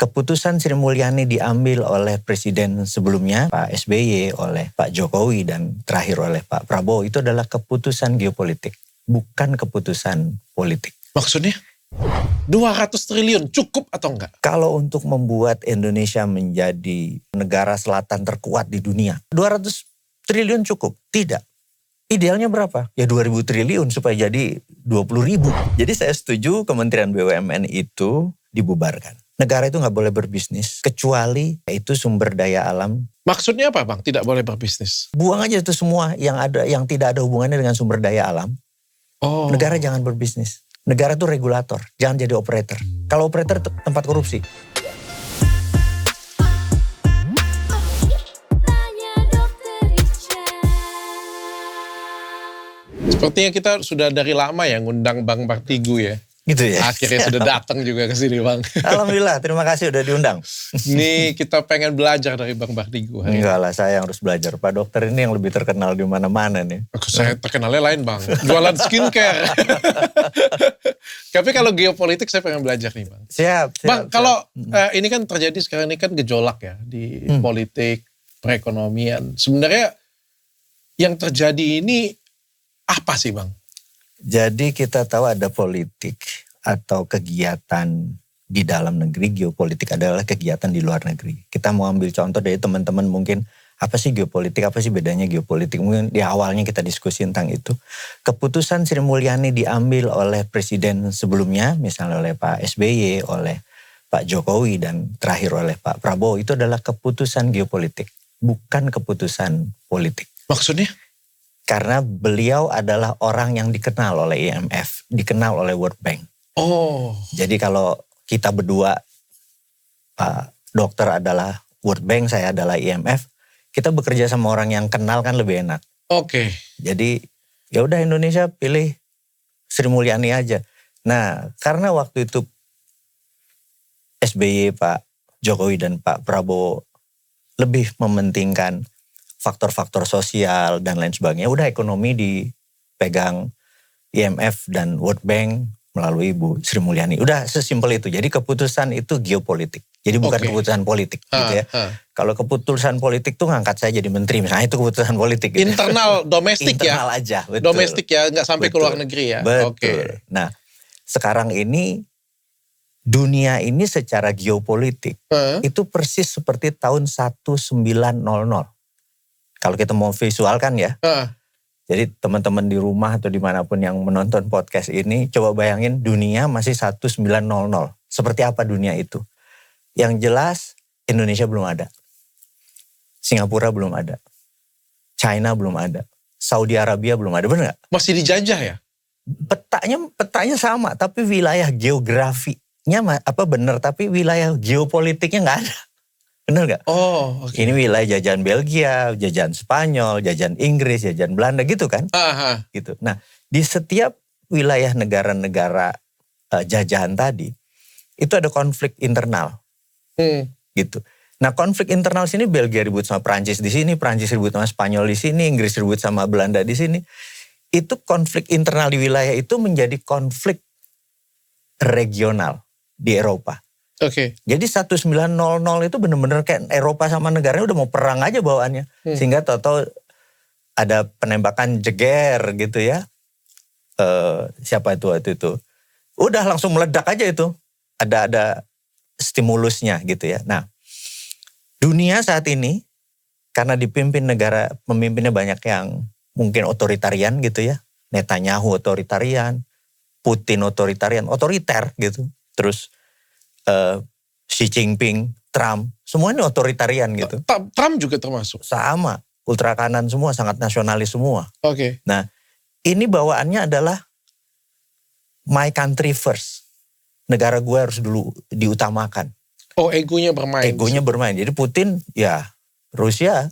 Keputusan Sri Mulyani diambil oleh presiden sebelumnya, Pak SBY, oleh Pak Jokowi, dan terakhir oleh Pak Prabowo, itu adalah keputusan geopolitik, bukan keputusan politik. Maksudnya? 200 triliun cukup atau enggak? Kalau untuk membuat Indonesia menjadi negara selatan terkuat di dunia, 200 triliun cukup? Tidak. Idealnya berapa? Ya 2000 triliun supaya jadi 20.000. Jadi saya setuju Kementerian BUMN itu dibubarkan. Negara itu nggak boleh berbisnis kecuali itu sumber daya alam. Maksudnya apa Bang? Tidak boleh berbisnis? Buang aja itu semua yang tidak ada hubungannya dengan sumber daya alam. Oh. Negara jangan berbisnis. Negara itu regulator, jangan jadi operator. Kalau operator itu tempat korupsi. Sepertinya kita sudah dari lama ya ngundang Bang Bartigu ya. Gitu ya. Akhirnya sudah datang juga ke sini Bang. Alhamdulillah, terima kasih udah diundang. Ini kita pengen belajar dari Bang Bartigu. Enggak lah, saya yang harus belajar. Pak dokter ini yang lebih terkenal di mana-mana nih. Saya terkenalnya lain Bang, jualan skincare. Tapi kalau geopolitik saya pengen belajar nih Bang. Siap. Bang, kalau ini kan terjadi sekarang ini kan gejolak ya di politik, perekonomian. Sebenarnya yang terjadi ini apa sih Bang? Jadi kita tahu ada politik atau kegiatan di dalam negeri, geopolitik adalah kegiatan di luar negeri. Kita mau ambil contoh dari teman-teman mungkin, apa sih geopolitik, apa sih bedanya geopolitik. Mungkin di awalnya kita diskusi tentang itu. Keputusan Sri Mulyani diambil oleh presiden sebelumnya, misalnya oleh Pak SBY, oleh Pak Jokowi, dan terakhir oleh Pak Prabowo, itu adalah keputusan geopolitik, bukan keputusan politik. Maksudnya? Karena beliau adalah orang yang dikenal oleh IMF, dikenal oleh World Bank. Oh. Jadi kalau kita berdua, Pak dokter adalah World Bank, saya adalah IMF, kita bekerja sama orang yang kenal kan lebih enak. Oke. Jadi ya udah Indonesia pilih Sri Mulyani aja. Nah, karena waktu itu SBY, Pak Jokowi dan Pak Prabowo lebih mementingkan faktor-faktor sosial dan lain sebagainya. Udah ekonomi dipegang IMF dan World Bank melalui Bu Sri Mulyani. Udah sesimpel itu. Jadi keputusan itu geopolitik. Jadi bukan keputusan politik gitu ya. Kalau keputusan politik tuh ngangkat saya jadi menteri misalnya, itu keputusan politik. Gitu. Internal domestik ya? Internal aja. Betul. Domestik ya, nggak sampai ke luar negeri ya? Betul. Okay. Nah sekarang ini dunia ini secara geopolitik itu persis seperti tahun 1900. Kalau kita mau visualkan ya. Jadi teman-teman di rumah atau dimanapun yang menonton podcast ini, coba bayangin dunia masih 1900. Seperti apa dunia itu? Yang jelas Indonesia belum ada. Singapura belum ada. China belum ada. Saudi Arabia belum ada, benar gak? Masih dijajah ya? Petanya sama, tapi wilayah geografinya benar, tapi wilayah geopolitiknya gak ada. Benar gak? Oh, okay. Ini wilayah jajahan Belgia, jajahan Spanyol, jajahan Inggris, jajahan Belanda gitu kan? Gitu. Nah, di setiap wilayah negara-negara jajahan tadi, itu ada konflik internal. Gitu. Nah, konflik internal sini Belgia ribut sama Prancis di sini, Prancis ribut sama Spanyol di sini, Inggris ribut sama Belanda di sini. Itu konflik internal di wilayah itu menjadi konflik regional di Eropa. Oke. Jadi 1900 itu benar-benar kayak Eropa sama negaranya udah mau perang aja bawaannya. Sehingga tahu-tahu ada penembakan jeger gitu ya. Siapa itu waktu itu? Udah langsung meledak aja itu. Ada stimulusnya gitu ya. Nah, dunia saat ini karena dipimpin pemimpinnya banyak yang mungkin otoritarian gitu ya. Netanyahu otoritarian, Putin otoriter gitu. Terus Xi Jinping, Trump, semua ini otoritarian gitu. Trump juga termasuk? Sama, ultra kanan semua, sangat nasionalis semua. Oke. Nah, ini bawaannya adalah my country first. Negara gue harus dulu diutamakan. Oh, egonya bermain. Egonya bermain. Jadi Putin ya Rusia,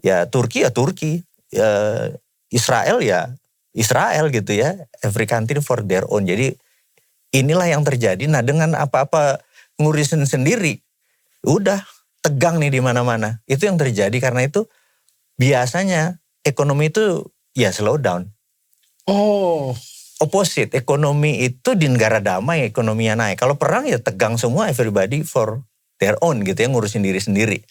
ya Turki, ya Israel ya Israel gitu ya. Every country for their own. Jadi inilah yang terjadi. Nah, dengan apa-apa ngurusin sendiri, udah tegang nih di mana-mana. Itu yang terjadi karena itu biasanya ekonomi itu ya slow down. Oh. Opposite, ekonomi itu di negara damai ekonominya naik. Kalau perang ya tegang semua, everybody for their own gitu ya, ngurusin diri sendiri.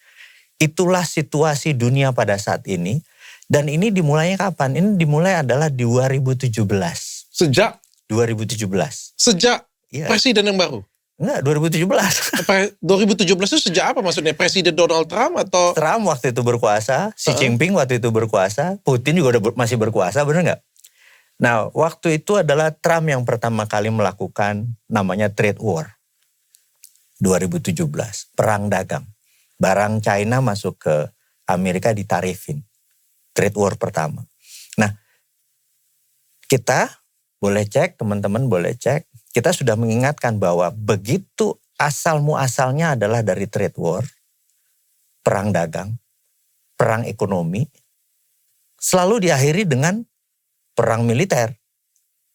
Itulah situasi dunia pada saat ini. Dan ini dimulainya kapan? Ini dimulai adalah 2017. Sejak 2017. Sejak Iya. presiden yang baru. Enggak, 2017. 2017 itu sejak apa maksudnya? Presiden Donald Trump atau? Trump waktu itu berkuasa, Xi Jinping waktu itu berkuasa, Putin juga masih berkuasa, benar nggak? Nah, waktu itu adalah Trump yang pertama kali melakukan namanya trade war. 2017, perang dagang. Barang China masuk ke Amerika ditarifin. Trade war pertama. Nah, kita boleh cek, teman-teman boleh cek. Kita sudah mengingatkan bahwa begitu asal muasalnya adalah dari trade war, perang dagang, perang ekonomi, selalu diakhiri dengan perang militer.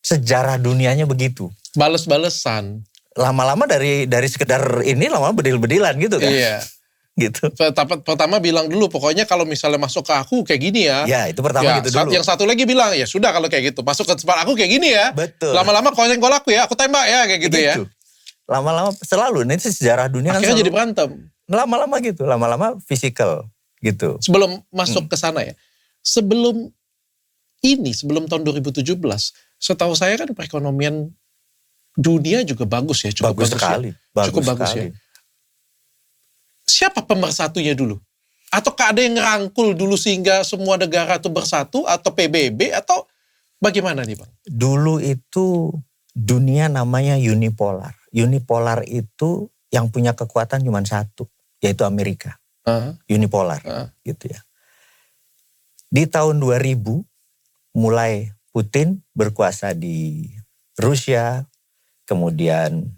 Sejarah dunianya begitu. Bales-balesan. Lama-lama dari sekedar ini lama bedil-bedilan gitu kan. Iya. Gitu. Pertama bilang dulu, pokoknya kalau misalnya masuk ke aku kayak gini ya. Ya, itu pertama gitu dulu. Yang satu lagi bilang, ya sudah kalau kayak gitu. Masuk ke tempat aku kayak gini ya. Betul. Lama-lama kau senggol aku ya, aku tembak ya, kayak gitu ya. Lama-lama selalu, ini sejarah dunia akhirnya kan jadi berantem. Lama-lama gitu, lama-lama physical gitu. Sebelum masuk ke sana ya. Sebelum tahun 2017, setahu saya kan perekonomian dunia juga bagus ya. Cukup bagus sekali. Ya. Cukup bagus ya. Siapa pemersatunya dulu? Ataukah ada yang ngerangkul dulu sehingga semua negara itu bersatu? Atau PBB? Atau bagaimana nih Bang? Dulu itu dunia namanya unipolar. Unipolar itu yang punya kekuatan cuma satu, yaitu Amerika. Unipolar gitu ya. Di tahun 2000 mulai Putin berkuasa di Rusia, kemudian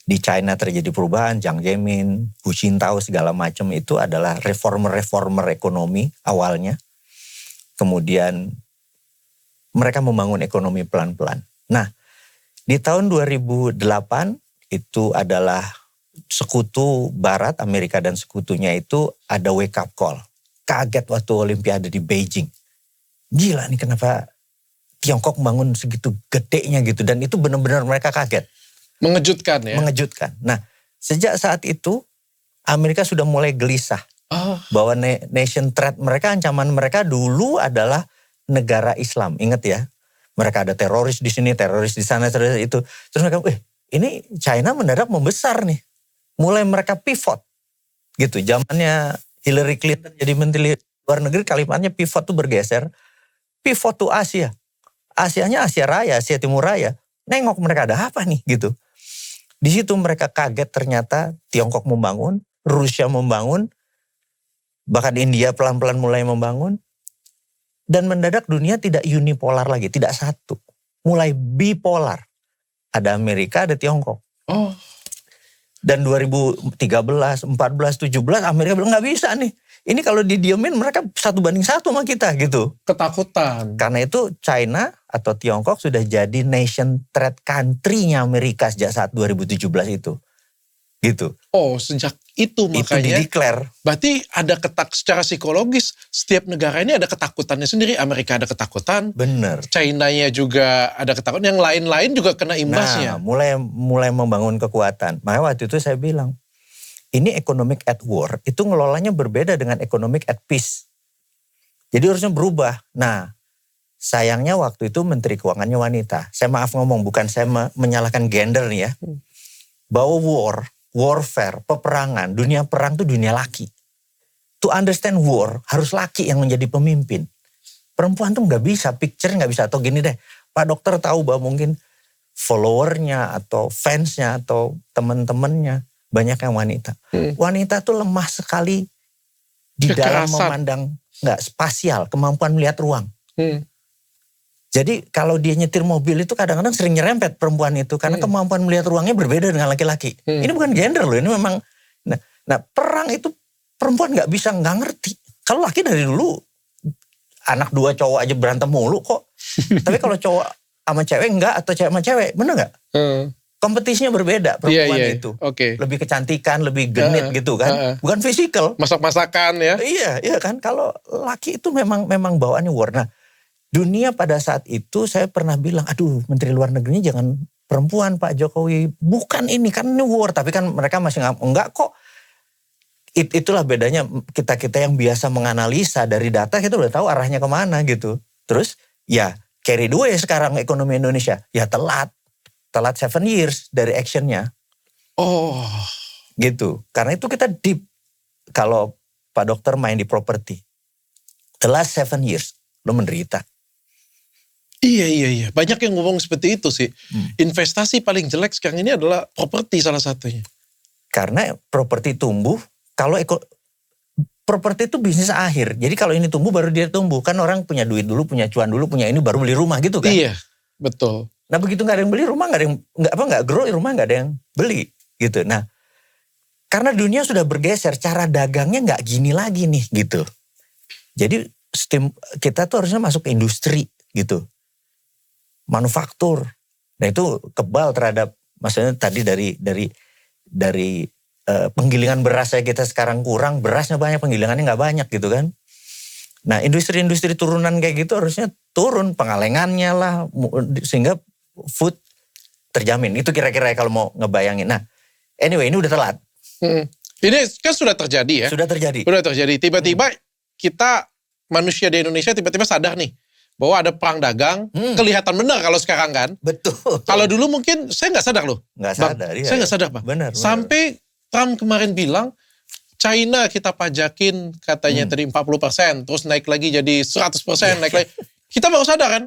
di China terjadi perubahan, Jiang Zemin, Hu Jintao segala macam itu adalah reformer ekonomi awalnya. Kemudian mereka membangun ekonomi pelan-pelan. Nah, di tahun 2008 itu adalah sekutu Barat, Amerika dan sekutunya itu ada wake up call. Kaget waktu Olimpiade di Beijing. Gila nih kenapa Tiongkok membangun segitu gedenya gitu. Dan itu benar-benar mereka kaget. Mengejutkan ya? Mengejutkan. Nah, sejak saat itu Amerika sudah mulai gelisah. Bahwa nation threat mereka, ancaman mereka dulu adalah negara Islam. Ingat ya, mereka ada teroris di sini, teroris di sana, teroris itu. Terus mereka, ini China mendadak membesar nih. Mulai mereka pivot. Gitu, zamannya Hillary Clinton jadi menteri luar negeri, kalimatnya pivot tuh bergeser. Pivot tuh Asia. Asianya Asia Raya, Asia Timur Raya. Nengok mereka ada apa nih gitu. Di situ mereka kaget ternyata Tiongkok membangun, Rusia membangun, bahkan India pelan-pelan mulai membangun. Dan mendadak dunia tidak unipolar lagi, tidak satu. Mulai bipolar. Ada Amerika, ada Tiongkok. Dan 2013, 14, 17 Amerika bilang nggak bisa nih. Ini kalau didiemin mereka 1:1 sama kita gitu. Ketakutan. Karena itu China atau Tiongkok sudah jadi nation threat country-nya Amerika sejak saat 2017 itu. Gitu. Sejak itu makanya. Itu di-declare. Berarti ada secara psikologis setiap negara ini ada ketakutannya sendiri. Amerika ada ketakutan. Bener. China-nya juga ada ketakutan. Yang lain-lain juga kena imbasnya. Nah, mulai membangun kekuatan. Makanya waktu itu saya bilang, ini economic at war, itu ngelolanya berbeda dengan economic at peace. Jadi harusnya berubah. Nah, sayangnya waktu itu Menteri Keuangannya wanita. Saya maaf ngomong, bukan saya menyalahkan gender nih ya. Bahwa warfare, peperangan, dunia perang itu dunia laki. To understand war, harus laki yang menjadi pemimpin. Perempuan tuh nggak bisa, picture nggak bisa. Atau gini deh, Pak Dokter tahu bahwa mungkin followernya atau fansnya atau teman-temannya banyak yang wanita. Wanita tuh lemah sekali di dalam memandang, spasial, kemampuan melihat ruang. Jadi kalau dia nyetir mobil itu kadang-kadang sering nyerempet perempuan itu. Karena kemampuan melihat ruangnya berbeda dengan laki-laki. Ini bukan gender loh, ini memang. Nah perang itu perempuan nggak ngerti. Kalau laki dari dulu, anak 2 cowok aja berantem mulu kok. Tapi kalau cowok sama cewek enggak, atau cewek sama cewek, bener gak? Kompetisinya berbeda perempuan itu. Lebih kecantikan, lebih genit gitu kan. Bukan fisikal. Masak-masakan ya. Iya kan. Kalau laki itu memang bawaannya war. Nah, dunia pada saat itu saya pernah bilang, aduh Menteri Luar Negerinya jangan perempuan Pak Jokowi. Bukan ini, kan ini war. Tapi kan mereka masih enggak kok. Itulah bedanya kita yang biasa menganalisa dari data, kita udah tahu arahnya kemana gitu. Terus ya carry away sekarang ekonomi Indonesia. Ya telat 7 years dari actionnya. Oh. Gitu. Karena itu kita deep. Kalau Pak Dokter main di properti. The last 7 years. Lo menderita. Iya. Banyak yang ngomong seperti itu sih. Investasi paling jelek sekarang ini adalah properti salah satunya. Karena properti tumbuh, kalau properti itu bisnis akhir. Jadi kalau ini tumbuh baru dia tumbuh. Kan orang punya duit dulu, punya cuan dulu, punya ini baru beli rumah gitu kan. Iya, betul. Nah begitu gak ada yang beli rumah, gak grow, rumah gak ada yang beli gitu. Nah karena dunia sudah bergeser, cara dagangnya gak gini lagi nih gitu. Jadi kita tuh harusnya masuk ke industri gitu. Manufaktur. Nah itu kebal terhadap, maksudnya tadi dari penggilingan berasnya kita sekarang kurang, berasnya banyak, penggilingannya gak banyak gitu kan. Nah industri-industri turunan kayak gitu harusnya turun pengalengannya lah, sehingga food terjamin. Itu kira-kira kalau mau ngebayangin. Nah anyway ini udah telat. Ini kan sudah terjadi ya. Sudah terjadi. Tiba-tiba kita manusia di Indonesia tiba-tiba sadar nih bahwa ada perang dagang. Kelihatan benar kalau sekarang kan. Betul. Kalau dulu mungkin saya nggak sadar loh. Nggak sadar. Bang, saya nggak sadar Bang. Benar. Sampai Trump kemarin bilang China kita pajakin katanya tadi 40%, terus naik lagi jadi 100%, naik lagi. Kita baru sadar kan,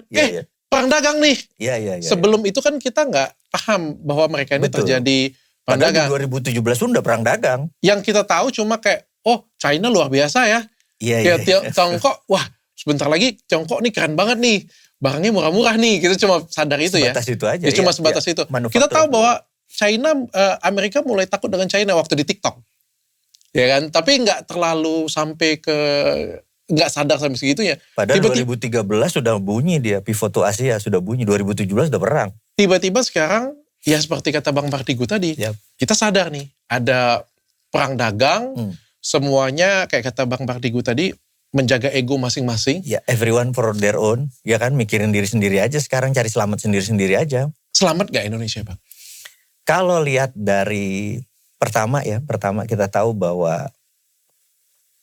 perang dagang nih. Iya. Sebelum itu kan kita nggak paham bahwa mereka ini terjadi perang dagang. Padahal di 2017 pun udah perang dagang. Yang kita tahu cuma kayak, oh China luar biasa ya. Iya. Tiongkok, wah sebentar lagi Tiongkok nih keren banget nih. Barangnya murah-murah nih. Kita cuma sadar itu sebatas itu aja. Cuma sebatas itu. Kita tahu bahwa Amerika mulai takut dengan China waktu di TikTok. Ya kan? Tapi nggak terlalu sampai ke, nggak sadar sampai segitunya. Padahal 2013 sudah bunyi dia, pivot to Asia sudah bunyi. 2017 udah perang. Tiba-tiba sekarang, ya seperti kata Bang Mardigu tadi, kita sadar nih, ada perang dagang, semuanya kayak kata Bang Mardigu tadi, menjaga ego masing-masing. Ya, everyone for their own. Ya kan, mikirin diri sendiri aja sekarang, cari selamat sendiri-sendiri aja. Selamat gak Indonesia Bang? Kalau lihat dari pertama kita tahu bahwa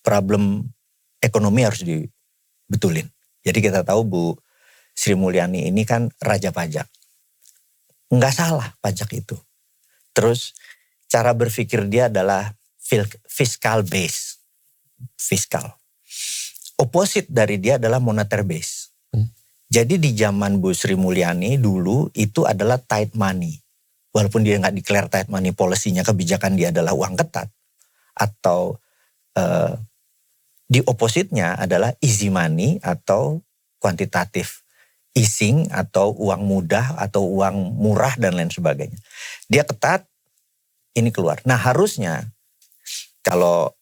problem ekonomi harus dibetulin. Jadi kita tahu Bu Sri Mulyani ini kan raja pajak. Nggak salah pajak itu. Terus cara berpikir dia adalah fiscal base. Fiskal. Opposite dari dia adalah monetar base. Jadi di zaman Bu Sri Mulyani dulu itu adalah tight money. Walaupun dia nggak declare tight money policy-nya, kebijakan dia adalah uang ketat. Atau di opposite-nya adalah easy money atau kuantitatif easing atau uang mudah atau uang murah dan lain sebagainya. Dia ketat, ini keluar. Nah harusnya kalau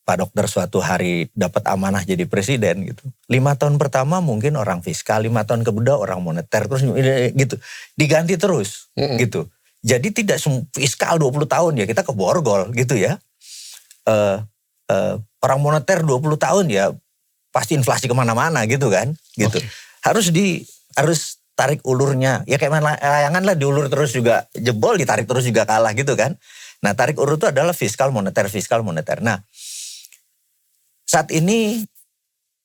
Pak Dokter suatu hari dapat amanah jadi presiden gitu. 5 tahun pertama mungkin orang fiskal, 5 tahun kedua orang moneter, terus gitu. Diganti terus gitu. Jadi tidak fiskal 20 tahun ya kita keborgol gitu ya. Orang moneter 20 tahun ya pasti inflasi kemana-mana gitu kan. Gitu. Okay. Harus tarik ulurnya. Ya kayak layangan lah diulur terus juga jebol, ditarik terus juga kalah gitu kan. Nah tarik ulur itu adalah fiskal moneter. Nah saat ini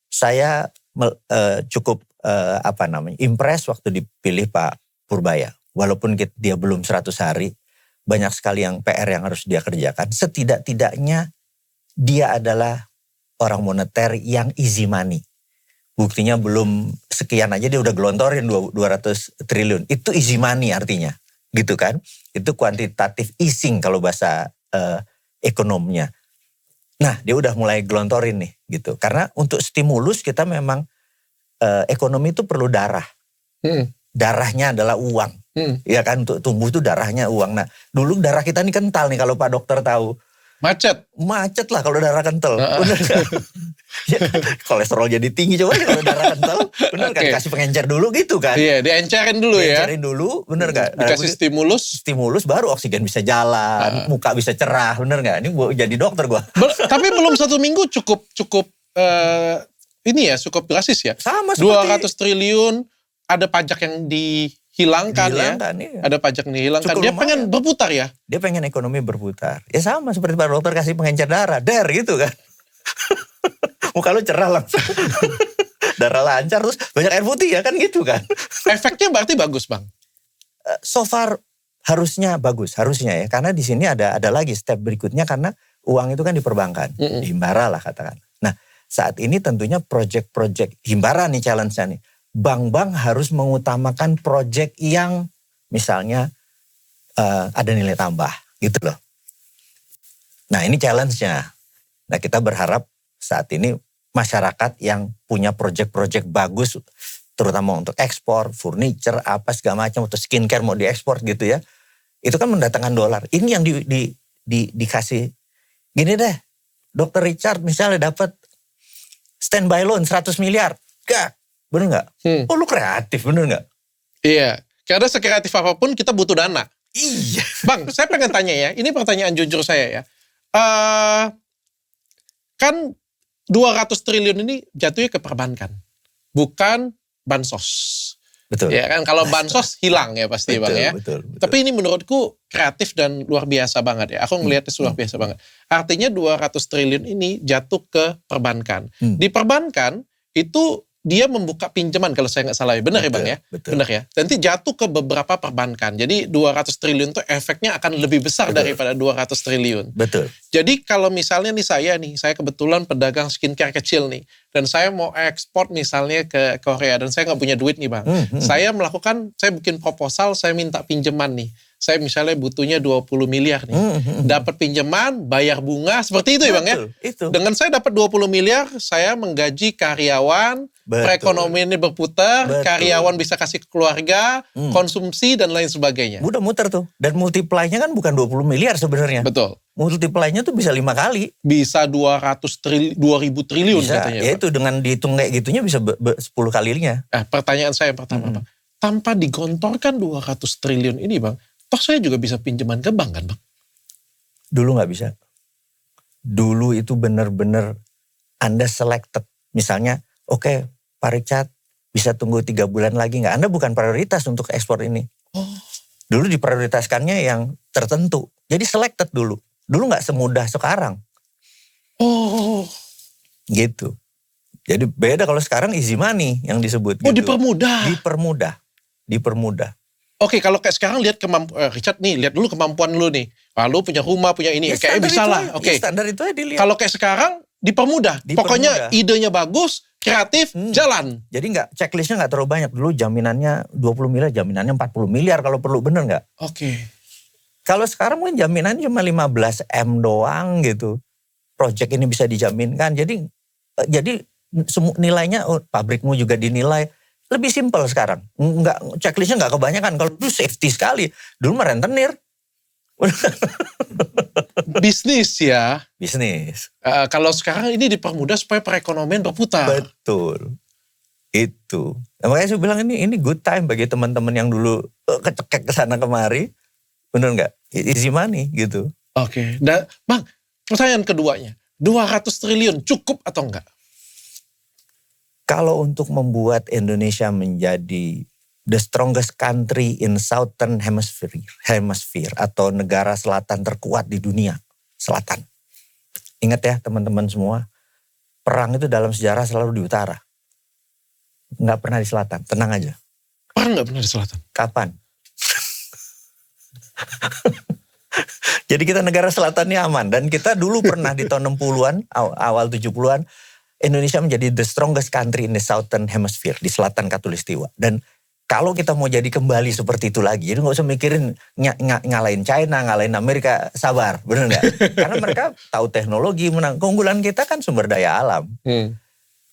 saya cukup impress waktu dipilih Pak Purbaya. Walaupun dia belum 100 hari, banyak sekali yang PR yang harus dia kerjakan. Setidak-tidaknya dia adalah orang moneter yang easy money. Buktinya belum sekian aja dia udah gelontorin 200 triliun. Itu easy money artinya, gitu kan. Itu kuantitatif easing kalau bahasa ekonomnya. Nah dia udah mulai gelontorin nih gitu. Karena untuk stimulus kita memang ekonomi itu perlu darah. Darahnya adalah uang. Ya kan untuk tumbuh itu darahnya uang. Nah dulu darah kita ini kental nih kalau Pak Dokter tahu. Macet lah kalau darah kental. Bener kan? Ya, kolesterol jadi tinggi coba kalau darah kental. Bener kan? Kasih pengencer dulu gitu kan. Iya diencerin dulu ya. Diencerin dulu bener gak? Dikasih stimulus. Stimulus baru oksigen bisa jalan. Muka bisa cerah bener gak? Ini gua jadi dokter gua. Tapi belum 1 minggu cukup ini ya cukup drastis ya. Sama 200 triliun ada pajak yang dihilangkan ya. Iya. Ada pajak dihilangkan. Cukup Dia lumayan. pengen berputar ya. Dia pengen ekonomi berputar. Ya sama seperti Pak Dokter kasih pengencer darah. Gitu kan. Muka lu cerah langsung. Darah lancar terus banyak air putih ya kan gitu kan. Efeknya berarti bagus Bang. So far harusnya bagus. Harusnya ya. Karena di sini ada lagi step berikutnya karena uang itu kan di perbankan. Di Himbara lah katakan. Nah saat ini tentunya project-project Himbara nih challenge-nya nih. Bank-bank harus mengutamakan project yang misalnya ada nilai tambah gitu loh. Nah ini challenge-nya. Nah kita berharap saat ini masyarakat yang punya project-project bagus terutama untuk ekspor, furniture, apa segala macam, atau skincare mau diekspor gitu ya. Itu kan mendatangkan dolar. Ini yang dikasih, gini deh, Dr. Richard misalnya dapat standby loan 100 miliar. Gak, bener gak? Oh lu kreatif, bener gak? Iya, karena sekreatif apapun kita butuh dana. Iya. Bang, saya pengen tanya ya, ini pertanyaan jujur saya ya. Kan 200 triliun ini jatuhnya ke perbankan, bukan bansos. Betul. Ya kan, kalau bansos hilang ya pasti betul, Bang ya. Betul. Tapi ini menurutku kreatif dan luar biasa banget ya. Aku ngelihatnya luar biasa banget. Artinya 200 triliun ini jatuh ke perbankan. Di perbankan itu dia membuka pinjaman kalau saya nggak salah ya. Benar ya Bang ya? Betul. Benar ya. Nanti jatuh ke beberapa perbankan. Jadi 200 triliun itu efeknya akan lebih besar daripada 200 triliun. Betul. Jadi kalau misalnya saya kebetulan pedagang skincare kecil nih. Dan saya mau ekspor misalnya ke Korea dan saya nggak punya duit nih Bang. Saya bikin proposal, saya minta pinjaman nih. Saya misalnya butuhnya 20 miliar nih. Dapat pinjaman, bayar bunga, seperti itu ya Bang ya? Itu. Dengan saya dapat 20 miliar, saya menggaji karyawan, perekonomiannya berputar, karyawan bisa kasih ke keluarga, konsumsi dan lain sebagainya. Udah muter tuh. Dan multiply-nya kan bukan 20 miliar sebenarnya. Betul. Multiply-nya tuh bisa 5 kali. Bisa 2.000 triliun bisa, katanya. Ya itu dengan dihitung kayak gitunya bisa 10 kalinya. Pertanyaan saya yang pertama Bang. Tanpa digontorkan 200 triliun ini Bang, toh saya juga bisa pinjaman ke bank kan Bang? Dulu gak bisa. Dulu itu benar-benar Anda selected. Misalnya, oke, Pak Richard bisa tunggu 3 bulan lagi gak? Anda bukan prioritas untuk ekspor ini. Dulu diprioritaskannya yang tertentu. Jadi selected dulu. Dulu gak semudah sekarang. Gitu. Jadi beda kalau sekarang easy money yang disebut. Oh gitu. Dipermudah. Oke, kalau kayak sekarang lihat Richard nih, lihat dulu kemampuan lu nih. Lalu punya rumah, punya ini, ya, kayaknya bisa lah. Oke. Standar itu aja dilihat. Kalau kayak sekarang dipermudah. Pokoknya idenya bagus, kreatif, jalan. Jadi checklistnya nggak terlalu banyak. Dulu jaminannya 20 miliar, jaminannya 40 miliar kalau perlu, bener nggak? Oke. Kalau sekarang mungkin jaminannya cuma 15 M doang gitu. Project ini bisa dijaminkan. Jadi nilainya pabrikmu juga dinilai. Lebih simpel sekarang. Checklistnya nggak kebanyakan. Kalau dulu safety sekali. Dulu mah rentenir. Bisnis ya. Bisnis. Kalau sekarang ini dipermudah supaya perekonomian berputar. Betul. Itu. Nah, makanya saya bilang ini good time bagi teman-teman yang dulu kecekek kesana kemari. Bener nggak? Easy money gitu. Oke. Dan Bang, pertanyaan keduanya. 200 triliun cukup atau enggak? Kalau untuk membuat Indonesia menjadi the strongest country in Southern Hemisphere atau negara selatan terkuat di dunia selatan. Ingat ya teman-teman semua, perang itu dalam sejarah selalu di utara. Nggak pernah di selatan, tenang aja. Perang nggak pernah di selatan? Kapan? Jadi kita negara selatannya aman. Dan kita dulu pernah di tahun 60-an, awal 70-an, Indonesia menjadi the strongest country in the Southern Hemisphere, di selatan Katulistiwa. Dan kalau kita mau jadi kembali seperti itu lagi, jadi gak usah mikirin ngalahin China, ngalahin Amerika, sabar, bener gak? Karena mereka tahu teknologi, menang. Keunggulan kita kan sumber daya alam.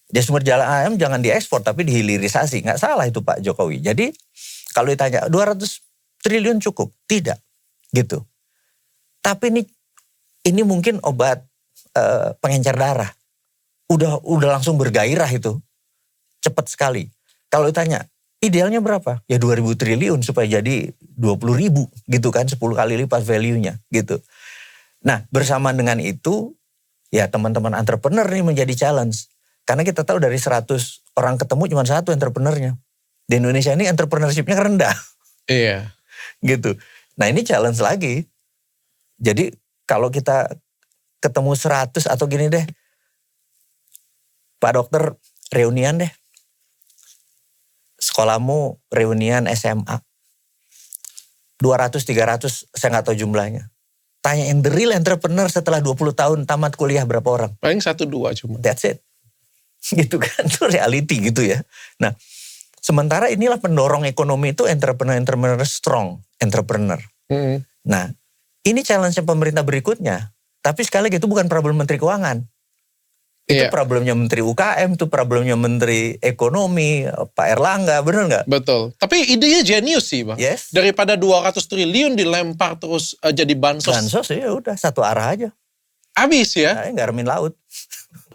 Ya sumber daya alam jangan diekspor, tapi dihilirisasi. Gak salah itu Pak Jokowi. Jadi kalau ditanya 200 triliun cukup? Tidak, gitu. Tapi ini mungkin obat pengencer darah. Udah langsung bergairah itu. Cepat sekali. Kalau ditanya, idealnya berapa? Ya 2.000 triliun supaya jadi 20.000 gitu kan. 10 kali lipat value-nya gitu. Nah bersama dengan itu, ya teman-teman entrepreneur nih menjadi challenge. Karena kita tahu dari 100 orang ketemu cuma 1 entrepreneurnya. Di Indonesia ini entrepreneurship-nya rendah. Iya. Gitu. Nah ini challenge lagi. Jadi kalau kita ketemu 100 atau gini deh. Pak dokter reunian deh. Sekolahmu reunian SMA. 200-300 saya gak tahu jumlahnya. Tanyain the real entrepreneur setelah 20 tahun tamat kuliah berapa orang? Paling 1-2 cuma. That's it. Gitu kan, itu reality gitu ya. Nah, sementara inilah pendorong ekonomi itu entrepreneur strong, entrepreneur. Nah, ini challenge pemerintah berikutnya. Tapi sekali lagi itu bukan problem Menteri Keuangan. Itu problemnya Menteri UKM, itu problemnya Menteri Ekonomi, Pak Erlangga, bener gak? Betul. Tapi idenya jenius sih Bang. Yes. Daripada 200 triliun dilempar terus jadi bansos. Bansos ya udah satu arah aja. Habis ya. Nah, garamin laut.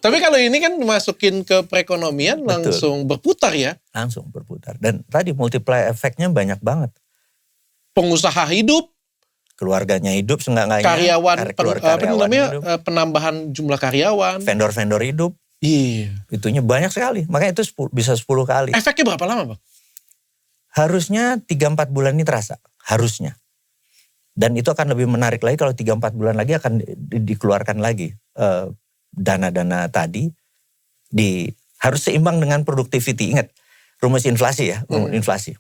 Tapi kalau ini kan dimasukin ke perekonomian langsung berputar ya. Langsung berputar. Dan tadi multiplier efeknya banyak banget. Pengusaha hidup. Keluarganya hidup seenggak-enggaknya. Karyawan, hidup. Penambahan jumlah karyawan. Vendor-vendor hidup. Iya. Itunya banyak sekali. Makanya itu bisa 10 kali. Efeknya berapa lama Bang? Harusnya 3-4 bulan ini terasa. Harusnya. Dan itu akan lebih menarik lagi kalau 3-4 bulan lagi akan dikeluarkan lagi. Dana-dana tadi. Harus seimbang dengan productivity. Ingat, rumus inflasi ya. Inflasi.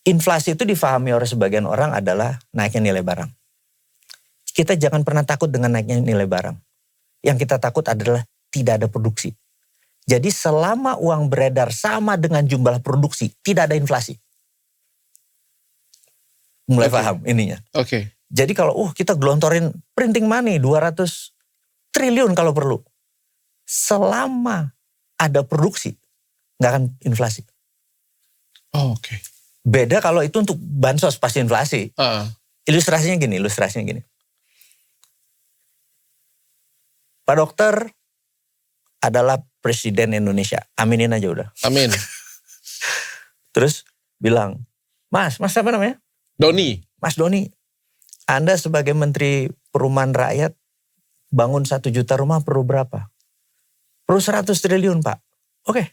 Inflasi itu difahami oleh sebagian orang adalah naiknya nilai barang. Kita jangan pernah takut dengan naiknya nilai barang. Yang kita takut adalah tidak ada produksi. Jadi selama uang beredar sama dengan jumlah produksi, tidak ada inflasi. Mulai paham ininya. Oke. Jadi kalau kita gelontorin printing money 200 triliun kalau perlu. Selama ada produksi, nggak akan inflasi. Oke. Beda kalau itu untuk bansos pas inflasi. Ilustrasinya gini. Pak dokter adalah presiden Indonesia. Aminin aja udah. Amin. Terus bilang, Mas apa namanya? Doni. Mas Doni, Anda sebagai Menteri Perumahan Rakyat bangun 1 juta rumah perlu berapa? Perlu 100 triliun Pak. Oke.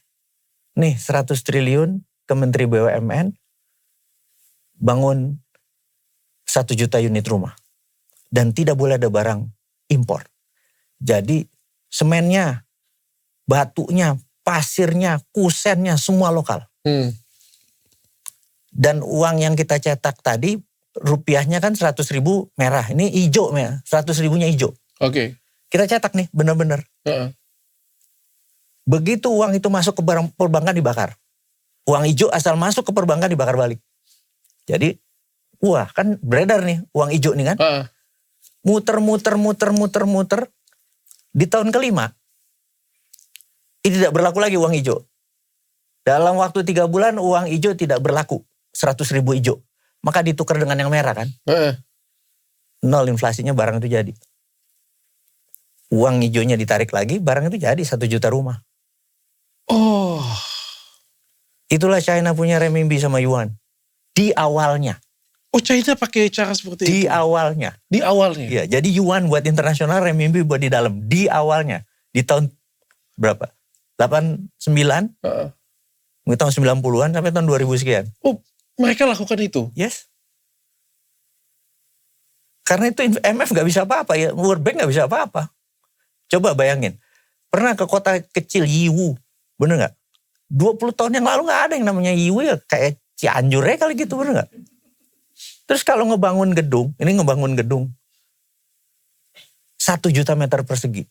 Nih 100 triliun ke Menteri BUMN. Bangun 1 juta unit rumah. Dan tidak boleh ada barang impor. Jadi semennya, batunya, pasirnya, kusennya semua lokal. Dan uang yang kita cetak tadi rupiahnya kan 100 ribu merah. Ini hijau, 100 ribunya hijau. Oke. Kita cetak nih benar-benar. Begitu uang itu masuk ke perbankan dibakar. Uang hijau asal masuk ke perbankan dibakar balik. Jadi, wah kan beredar nih uang hijau nih kan. Muter. Di tahun kelima, ini tidak berlaku lagi uang hijau. Dalam waktu 3 bulan uang hijau tidak berlaku. 100 ribu hijau. Maka ditukar dengan yang merah kan. Nol inflasinya barang itu jadi. Uang hijaunya ditarik lagi, barang itu jadi 1 juta rumah. Itulah China punya renminbi sama yuan. Di awalnya. China pakai cara seperti itu? Di awalnya. Iya, jadi yuan buat internasional, renminbi buat di dalam. Di awalnya. Di tahun berapa? 89? Di tahun 90-an sampai tahun 2000 sekian. Mereka lakukan itu? Yes. Karena itu IMF gak bisa apa-apa ya. World Bank gak bisa apa-apa. Coba bayangin. Pernah ke kota kecil Yiwu. Bener gak? 20 tahun yang lalu gak ada yang namanya Yiwu ya. Kayak Cianjur ya kali gitu, bener gak? Terus kalau ngebangun gedung, 1 juta meter persegi.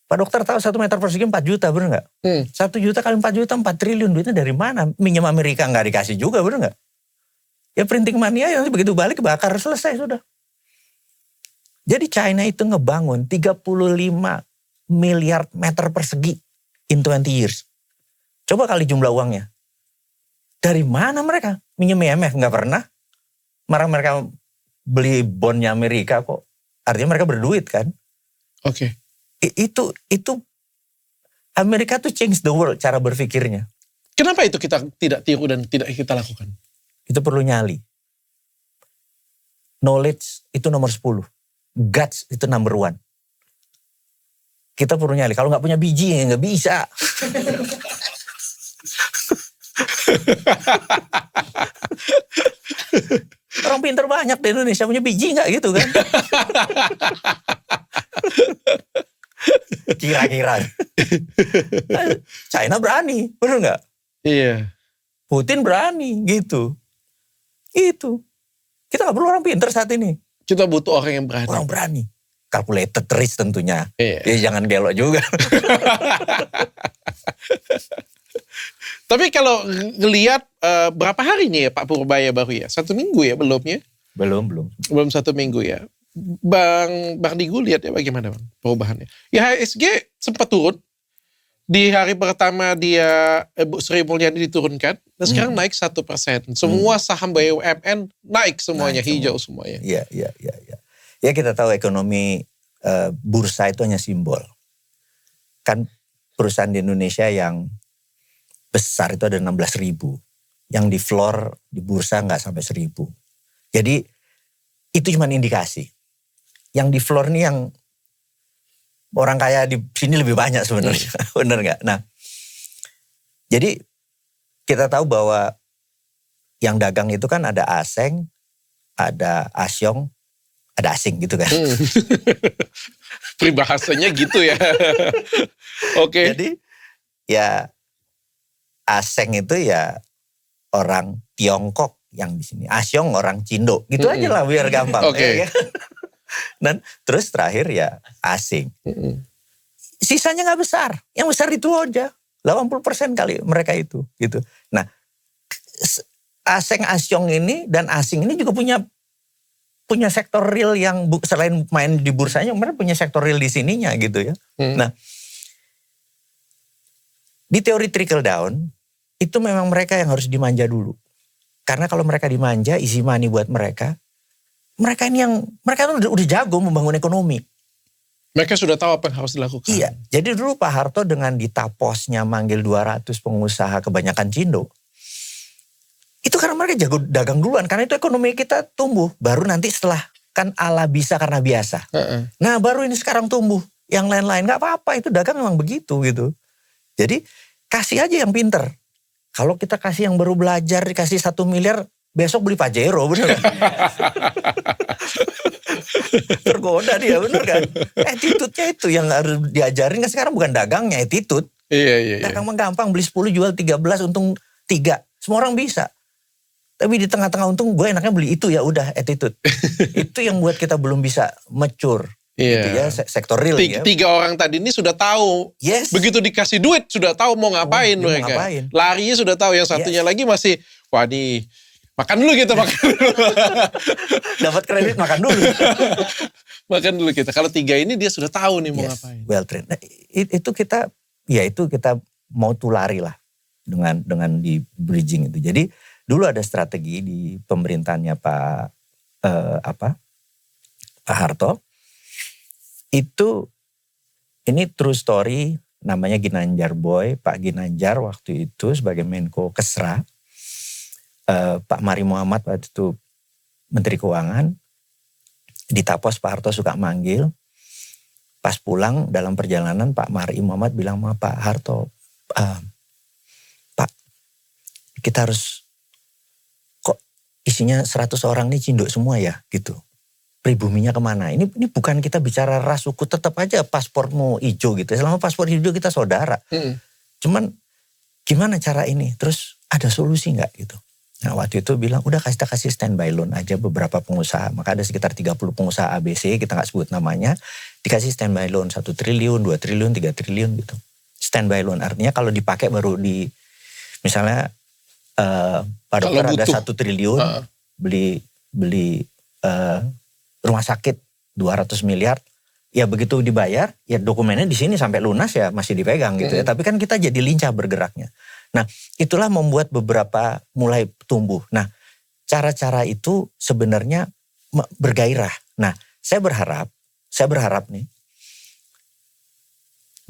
Pak dokter tahu 1 meter persegi 4 juta, bener gak? 1 juta kali 4 juta, 4 triliun, duitnya dari mana? Minjem Amerika gak dikasih juga, bener gak? Ya printing money aja, nanti begitu balik bakar, selesai sudah. Jadi China itu ngebangun 35 miliar meter persegi in 20 years. Coba kali jumlah uangnya. Dari mana mereka? Minjem IMF? Nggak pernah. Malah mereka beli bondnya Amerika kok. Artinya mereka berduit kan. Oke. Itu Amerika tuh change the world cara berpikirnya. Kenapa itu kita tidak tiru dan tidak kita lakukan? Itu perlu nyali. Knowledge itu nomor 10. Guts itu number 1. Kita perlu nyali. Kalau nggak punya biji ya nggak bisa. Orang pinter banyak di Indonesia, punya biji nggak gitu kan? Kira-kira. China berani, bener nggak? Iya. Putin berani, gitu. Itu. Kita nggak perlu orang pinter saat ini. Kita butuh orang yang berani. Orang berani. Calculated risk tentunya. Iya. Ya jangan gelok juga. Tapi kalau ngelihat berapa hari nih ya Pak Purbaya baru ya? 1 minggu ya belum ya? Belum. Belum 1 minggu ya. Bang Digu lihat ya bagaimana Bang perubahannya? Ya HSG sempat turun. Di hari pertama dia Sri Mulyani diturunkan. Dan sekarang naik 1%. Semua saham BUMN naik semuanya. Hijau semuanya. Iya. Ya kita tahu ekonomi bursa itu hanya simbol. Kan perusahaan di Indonesia yang besar itu ada 16.000. Yang di floor di bursa nggak sampai 1.000. Jadi itu cuma indikasi. Yang di floor ini yang orang kaya di sini lebih banyak sebenarnya. Bener nggak? Nah, jadi kita tahu bahwa yang dagang itu kan ada Aseng, ada Asyong, ada asing gitu kan. Peribahasanya gitu ya. Oke. Jadi ya Aseng itu ya orang Tiongkok yang di sini. Asyong orang Cindo. Gitu aja lah biar gampang. Oke. Ya, kan? Dan terus terakhir ya asing. Sisanya nggak besar. Yang besar itu aja. 80% kali mereka itu. Gitu. Nah Aseng, Asyong ini dan asing ini juga punya sektor real yang selain main di bursanya, mereka punya sektor real di sininya gitu ya. Nah, di teori trickle down, itu memang mereka yang harus dimanja dulu. Karena kalau mereka dimanja, easy money buat mereka tuh udah jago membangun ekonomi. Mereka sudah tahu apa yang harus dilakukan. Iya, jadi dulu Pak Harto dengan ditaposnya manggil 200 pengusaha kebanyakan Cindo, itu karena mereka jago dagang duluan. Karena itu ekonomi kita tumbuh. Baru nanti setelah kan ala bisa karena biasa. Nah baru ini sekarang tumbuh. Yang lain-lain gak apa-apa. Itu dagang memang begitu gitu. Jadi kasih aja yang pinter. Kalau kita kasih yang baru belajar dikasih 1 miliar. Besok beli Pajero bener kan? Tergoda dia bener kan? Attitude-nya itu yang harus diajarin. Kan sekarang bukan dagangnya, attitude. Iya. Dagang gampang beli 10 jual 13 untung 3. Semua orang bisa. Tapi di tengah-tengah untung gue enaknya beli itu ya udah attitude. Itu yang buat kita belum bisa mature. Iya. Gitu ya, sektor real ya. 3 orang tadi ini sudah tahu. Yes. Begitu dikasih duit sudah tahu mau ngapain mereka. Larinya sudah tahu. Yang satunya lagi masih, wah nih makan dulu kita makan dulu. Dapat kredit makan dulu. Makan dulu kita. Kalau 3 ini dia sudah tahu nih mau ngapain. Well trained. Nah, itu kita mau tulari lah dengan di bridging itu. Jadi dulu ada strategi di pemerintahannya Pak Harto. Itu ini true story, namanya Ginanjar Boy. Pak Ginanjar waktu itu sebagai Menko Kesra. Pak Mari Muhammad waktu itu Menteri Keuangan. Ditapos Pak Harto suka manggil. Pas pulang dalam perjalanan Pak Mari Muhammad bilang sama Pak Harto, Pak kita harus, kok isinya 100 orang nih Cindo semua ya gitu. Pribuminya kemana? Ini bukan kita bicara ras suku, tetap aja paspormu hijau gitu. Selama paspor hijau kita saudara. Cuman gimana cara ini? Terus ada solusi nggak gitu? Nah waktu itu bilang udah kita kasih standby loan aja beberapa pengusaha. Maka ada sekitar 30 pengusaha ABC, kita nggak sebut namanya. Dikasih standby loan 1 triliun, 2 triliun, 3 triliun gitu. Standby loan artinya kalau dipakai baru di misalnya Pak Dokter ada 1 triliun beli rumah sakit 200 miliar. Ya begitu dibayar, ya dokumennya di sini sampai lunas ya masih dipegang gitu ya. Tapi kan kita jadi lincah bergeraknya. Nah itulah membuat beberapa mulai tumbuh. Nah cara-cara itu sebenarnya bergairah. Nah saya berharap nih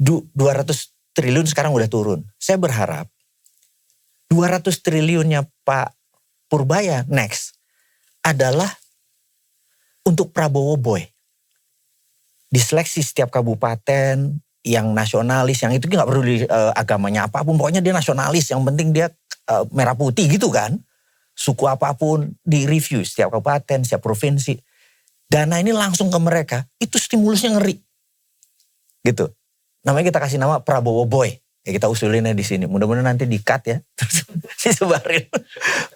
200 triliun sekarang udah turun. Saya berharap 200 triliunnya Pak Purbaya next adalah untuk Prabowo Boy. Diseleksi setiap kabupaten yang nasionalis, yang itu nggak perlu agamanya apapun, pokoknya dia nasionalis. Yang penting dia merah putih gitu kan. Suku apapun di-review setiap kabupaten, setiap provinsi. Dana ini langsung ke mereka, itu stimulusnya ngeri. Gitu. Namanya kita kasih nama Prabowo Boy. Ya kita usulinnya di sini. Mudah-mudahan nanti di-cut ya. Terus disebarin.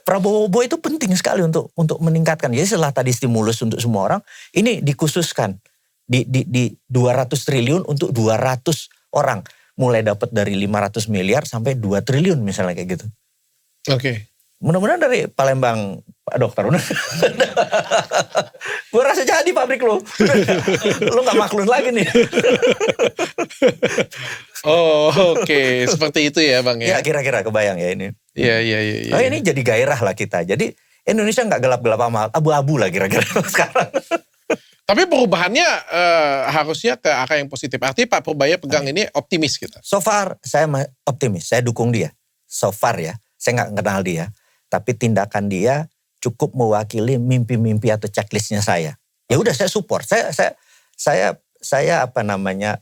Prabowo Boy itu penting sekali untuk meningkatkan. Jadi setelah tadi stimulus untuk semua orang, ini dikhususkan di 200 triliun untuk 200 orang. Mulai dapat dari 500 miliar sampai 2 triliun misalnya kayak gitu. Oke. Mudah-mudahan dari Palembang, Pak Dokter. Gue rasa jadi pabrik lo. Lo gak maklun lagi nih. Oh oke. Seperti itu ya Bang ya. Ya kira-kira kebayang ya ini. Iya. Oh ini jadi gairah lah kita. Jadi Indonesia gak gelap-gelap amat. Abu-abu lah kira-kira sekarang. Tapi perubahannya harusnya ke arah yang positif. Artinya Pak Purbaya pegang ini optimis kita. So far saya optimis. Saya dukung dia. So far ya. Saya gak kenal dia. Tapi tindakan dia cukup mewakili mimpi-mimpi atau checklistnya saya. Ya udah saya support. Saya apa namanya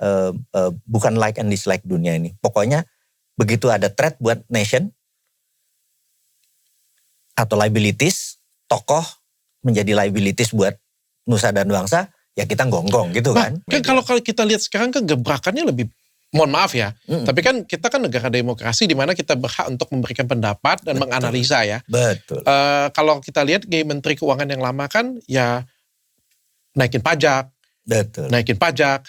bukan like and dislike dunia ini. Pokoknya begitu ada threat buat nation atau liabilities, tokoh menjadi liabilities buat nusa dan bangsa, ya kita gonggong gitu kan. Kan kalau kita lihat sekarang kan gebrakannya lebih, mohon maaf ya, tapi kan kita kan negara demokrasi di mana kita berhak untuk memberikan pendapat dan menganalisa ya. Betul. Kalau kita lihat Menteri Keuangan yang lama kan ya naikin pajak, Betul. naikin pajak.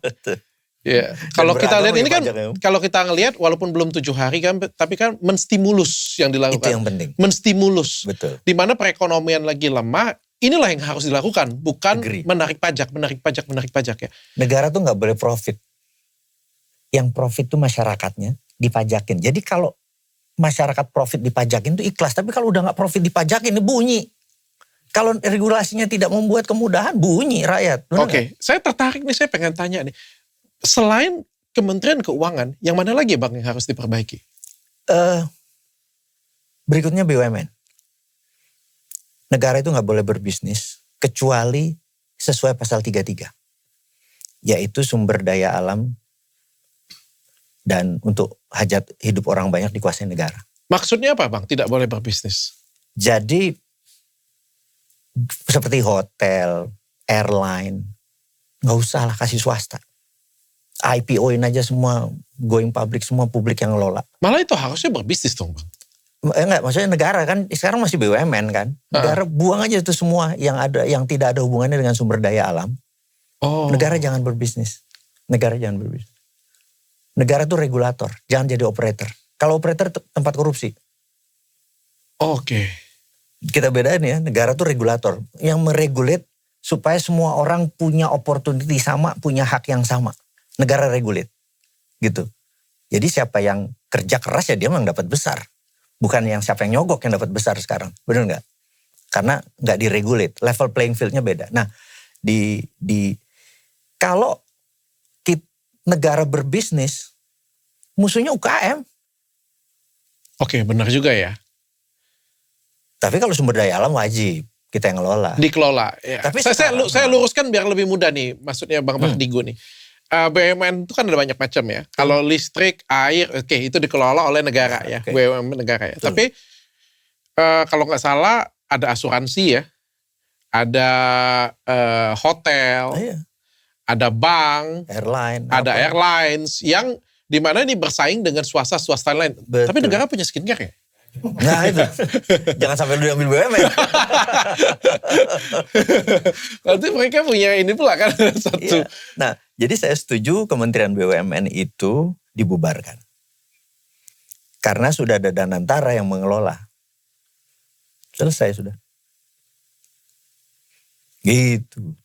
Betul. Ya. Kalau kita lihat ini kan, ya. kalau kita ngelihat walaupun belum 7 hari kan, tapi kan menstimulus yang dilakukan. Itu yang penting. Menstimulus. Betul. Di mana perekonomian lagi lemah, inilah yang harus dilakukan, bukan Agree. menarik pajak ya. Negara tuh nggak boleh profit. Yang profit tuh masyarakatnya dipajakin. Jadi kalau masyarakat profit dipajakin tuh ikhlas. Tapi kalau udah nggak profit dipajakin, ini bunyi. Kalau regulasinya tidak membuat kemudahan, bunyi rakyat. Oke, saya tertarik nih, saya pengen tanya nih. Selain Kementerian Keuangan, yang mana lagi Bang yang harus diperbaiki? Berikutnya BUMN. Negara itu nggak boleh berbisnis kecuali sesuai pasal 33. Yaitu sumber daya alam dan untuk hajat hidup orang banyak dikuasai negara. Maksudnya apa Bang? Tidak boleh berbisnis? Jadi seperti hotel, airline, nggak usah lah kasih swasta. IPO-in aja semua, going public, semua publik yang ngelola. Malah itu harusnya berbisnis dong Bang. Enggak, maksudnya negara kan sekarang masih BUMN kan. Negara buang aja itu semua yang ada, yang tidak ada hubungannya dengan sumber daya alam. Oh. Negara jangan berbisnis. Negara jangan berbisnis. Negara tuh regulator, jangan jadi operator. Kalau operator tempat korupsi. Oke. Kita bedain ya, negara tuh regulator. Yang meregulate supaya semua orang punya opportunity sama, punya hak yang sama. Negara regulate. Gitu. Jadi siapa yang kerja keras ya dia memang dapat besar. Bukan yang siapa yang nyogok yang dapat besar sekarang. Benar nggak? Karena nggak diregulate. Level playing field-nya beda. Nah, kalau negara berbisnis, musuhnya UKM. Oke, benar juga ya. Tapi kalau sumber daya alam wajib kita yang ngelola. Dikelola. Ya. Tapi saya luruskan biar lebih mudah nih. Maksudnya Bang Digo nih. BUMN itu kan ada banyak macam ya. Kalau listrik, air, oke, itu dikelola oleh negara ya. Okay. BUMN negara ya. Tapi kalau nggak salah ada asuransi ya. Ada hotel. Iya. Ada bank. Airline. Ada airlines. Yang dimana ini bersaing dengan swasta lain. Betul. Tapi negara punya skincare ya? Nah itu. Jangan sampai lu ambil BUMN. Nanti mereka punya ini pula kan satu. Iya. Nah, jadi saya setuju Kementerian BUMN itu dibubarkan. Karena sudah ada Danantara yang mengelola. Selesai sudah. Gitu.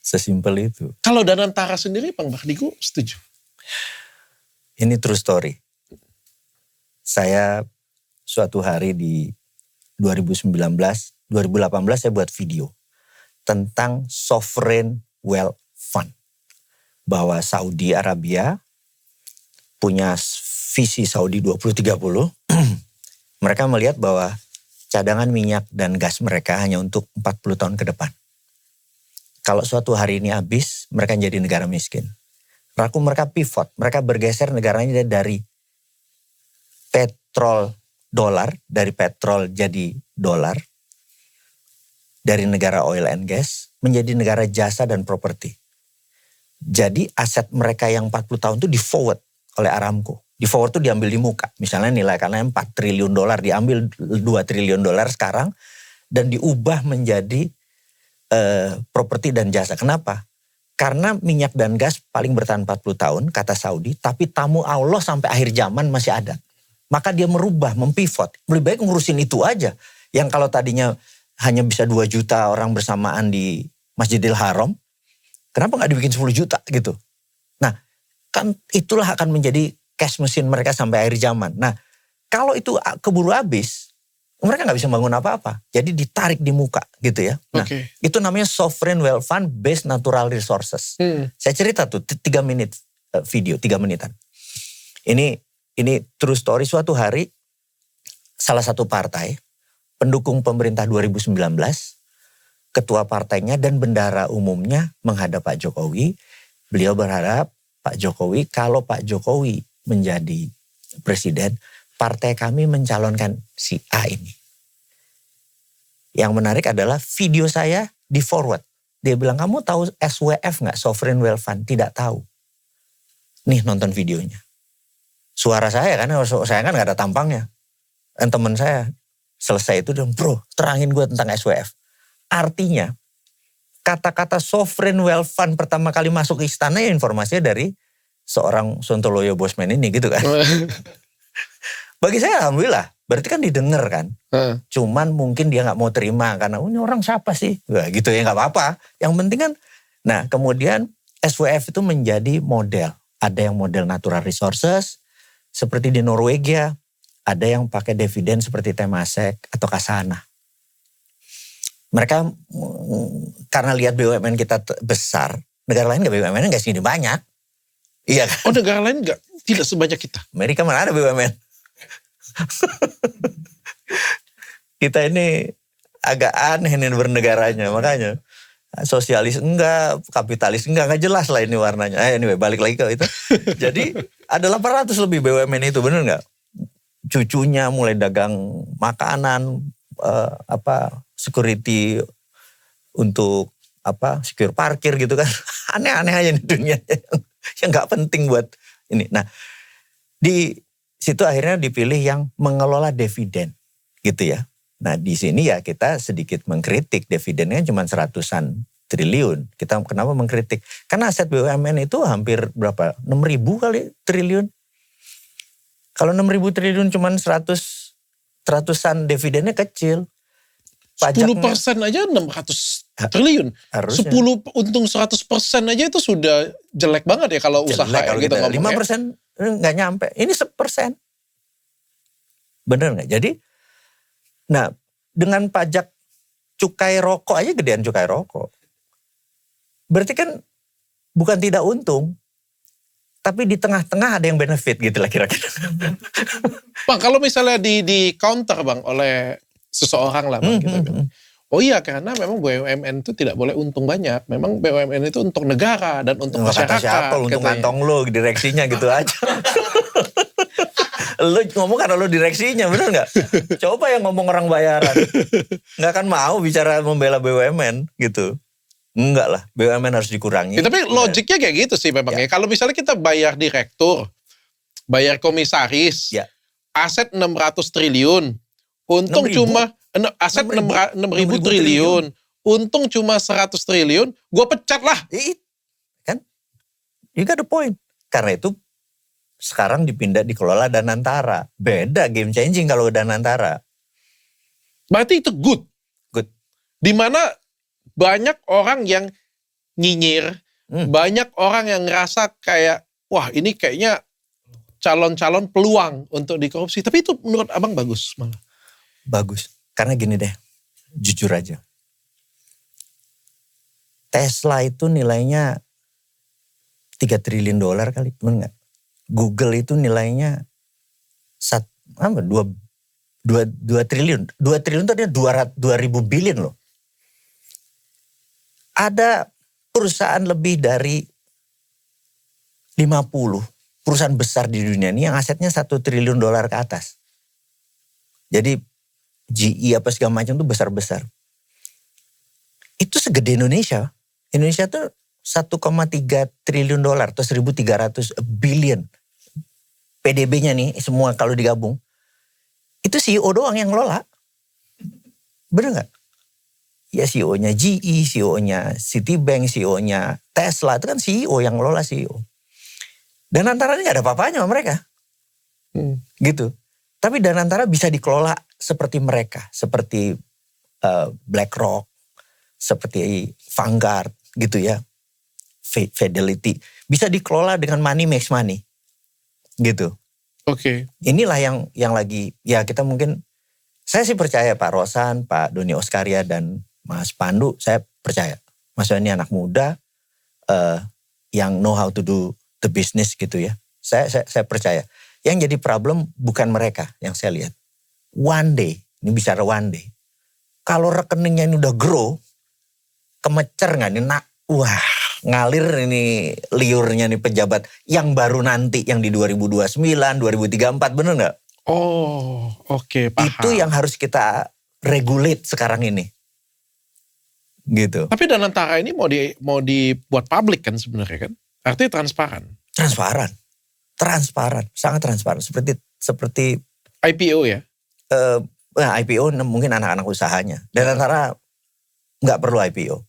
Sesimpel itu. Kalau Danantara sendiri Bang Digo setuju? Ini true story. Saya suatu hari di 2019, 2018 saya buat video tentang sovereign wealth fund. Bahwa Saudi Arabia punya visi Saudi 2030. Mereka melihat bahwa cadangan minyak dan gas mereka hanya untuk 40 tahun ke depan. Kalau suatu hari ini habis, mereka jadi negara miskin. Mereka pivot, mereka bergeser negaranya dari petrol dolar, dari petrol jadi dolar, dari negara oil and gas menjadi negara jasa dan properti. Jadi aset mereka yang 40 tahun itu di forward oleh Aramco. Di forward itu diambil di muka. Misalnya nilai karena 4 triliun dolar diambil 2 triliun dolar sekarang dan diubah menjadi properti dan jasa. Kenapa? Karena minyak dan gas paling bertahan 40 tahun kata Saudi, tapi tamu Allah sampai akhir zaman masih ada. Maka dia merubah, mempivot. Lebih baik ngurusin itu aja. Yang kalau tadinya hanya bisa 2 juta orang bersamaan di Masjidil Haram, kenapa nggak dibikin 10 juta gitu? Nah, kan itulah akan menjadi cash machine mereka sampai akhir zaman. Nah, kalau itu keburu habis, mereka nggak bisa bangun apa-apa. Jadi ditarik di muka gitu ya. Nah, itu namanya sovereign wealth fund based natural resources. Saya cerita tuh 3 menit video, 3 menitan. Ini true story. Suatu hari salah satu partai pendukung pemerintah 2019, ketua partainya dan bendahara umumnya menghadap Pak Jokowi. Beliau berharap Pak Jokowi, kalau Pak Jokowi menjadi presiden, partai kami mencalonkan si A ini. Yang menarik adalah video saya di forward. Dia bilang, kamu tahu SWF gak? Sovereign Wealth Fund. Tidak tahu. Nih nonton videonya. Suara saya kan gak ada tampangnya. Dan teman saya selesai itu dia bilang, bro terangin gue tentang SWF. Artinya kata-kata sovereign wealth fund pertama kali masuk ke istana ya informasinya dari seorang Sontoloyo Bosman ini gitu kan. Bagi saya alhamdulillah, berarti kan didengar kan. Cuman mungkin dia gak mau terima karena ini orang siapa sih? Wah, gitu ya gak apa-apa. Yang penting kan, nah kemudian SWF itu menjadi model. Ada yang model natural resources seperti di Norwegia. Ada yang pakai dividen seperti Temasek atau Kasana. Mereka karena lihat BUMN kita besar, negara lain BUMN gak segini banyak. Iya kan? Oh negara lain tidak sebanyak kita. Amerika mana ada BUMN? Kita ini agak aneh nih bernegaranya, makanya sosialis enggak, kapitalis enggak jelas lah ini warnanya. Anyway, balik lagi ke itu. Jadi ada 800 lebih BUMN itu, bener gak? Cucunya mulai dagang makanan, security untuk secure parkir gitu kan. Aneh-aneh aja di dunia yang gak penting buat ini. Nah, di situ akhirnya dipilih yang mengelola dividen gitu ya. Nah, di sini ya kita sedikit mengkritik dividennya cuma 100-an triliun. Kita kenapa mengkritik? Karena aset BUMN itu hampir berapa? 6.000 kali triliun. Kalau 6.000 triliun cuma 100-an dividennya kecil. Pajaknya, 10% aja 600 triliun. Harusnya. 10 untung 100% aja itu sudah jelek banget ya kalau usaha kalau gitu ngomongnya. 5% nggak nyampe. Ini 1%. Bener nggak? Jadi, nah dengan pajak cukai rokok aja gedean cukai rokok. Berarti kan bukan tidak untung. Tapi di tengah-tengah ada yang benefit gitu lah kira-kira. Bang, kalau misalnya di counter bang oleh seseorang lah bang gitu. Oh iya karena memang BUMN itu tidak boleh untung banyak. Memang BUMN itu untuk negara dan untuk masyarakat. Kata siapa untung kantong lo direksinya gitu aja. Lo ngomong karena lo direksinya bener gak? Coba yang ngomong orang bayaran. Gak akan mau bicara membela BUMN gitu. Enggak lah, BUMN harus dikurangi. Ya, tapi logiknya kayak gitu sih memang ya. Kalau misalnya kita bayar direktur, bayar komisaris, aset 600 triliun, untung 6 cuma, aset 6.000 triliun, untung cuma 100 triliun, gue pecat lah. Kan, you got the point. Karena itu sekarang dikelola Danantara. Beda game changing kalau Danantara. Berarti itu good. Dimana banyak orang yang nyinyir, banyak orang yang ngerasa kayak, wah ini kayaknya calon-calon peluang untuk dikorupsi. Tapi itu menurut abang bagus malah. Bagus, karena gini deh, jujur aja. Tesla itu nilainya 3 triliun dolar kali, bener gak? Google itu nilainya 2 triliun. 2 triliun itu artinya 2.000 billion loh. Ada perusahaan lebih dari 50 perusahaan besar di dunia ini yang asetnya $1 triliun ke atas. Jadi GE apa segala macam tuh besar-besar. Itu segede Indonesia. Indonesia tuh $1,3 triliun atau 1.300 billion. PDB-nya nih semua kalau digabung. Itu CEO doang yang ngelola. Bener gak? Ya CEO-nya GE, CEO-nya Citibank, CEO-nya Tesla. Itu kan CEO yang ngelola CEO. Dan Antara ini gak ada apa-apanya sama mereka. Gitu. Tapi Danantara bisa dikelola seperti mereka. Seperti BlackRock. Seperti Vanguard gitu ya. Fidelity. Bisa dikelola dengan money makes money. Gitu. Oke. Inilah yang lagi, ya kita mungkin, saya sih percaya Pak Rosan, Pak Doni Oskaria dan Mas Pandu, saya percaya. Maksudnya ini anak muda yang know how to do the business gitu ya. Saya percaya. Yang jadi problem bukan mereka yang saya lihat. One day, ini bicara one day. Kalau rekeningnya ini udah grow, kemecer gak nih? Wah, ngalir ini liurnya nih pejabat yang baru nanti, yang di 2029, 2034, bener gak? Oh, oke, paham. Itu yang harus kita regulate sekarang ini. Gitu. Tapi Danantara ini mau dibuat publik kan sebenarnya kan? Artinya transparan. Transparan, sangat transparan. Seperti IPO ya? IPO mungkin anak-anak usahanya. Danantara nggak perlu IPO.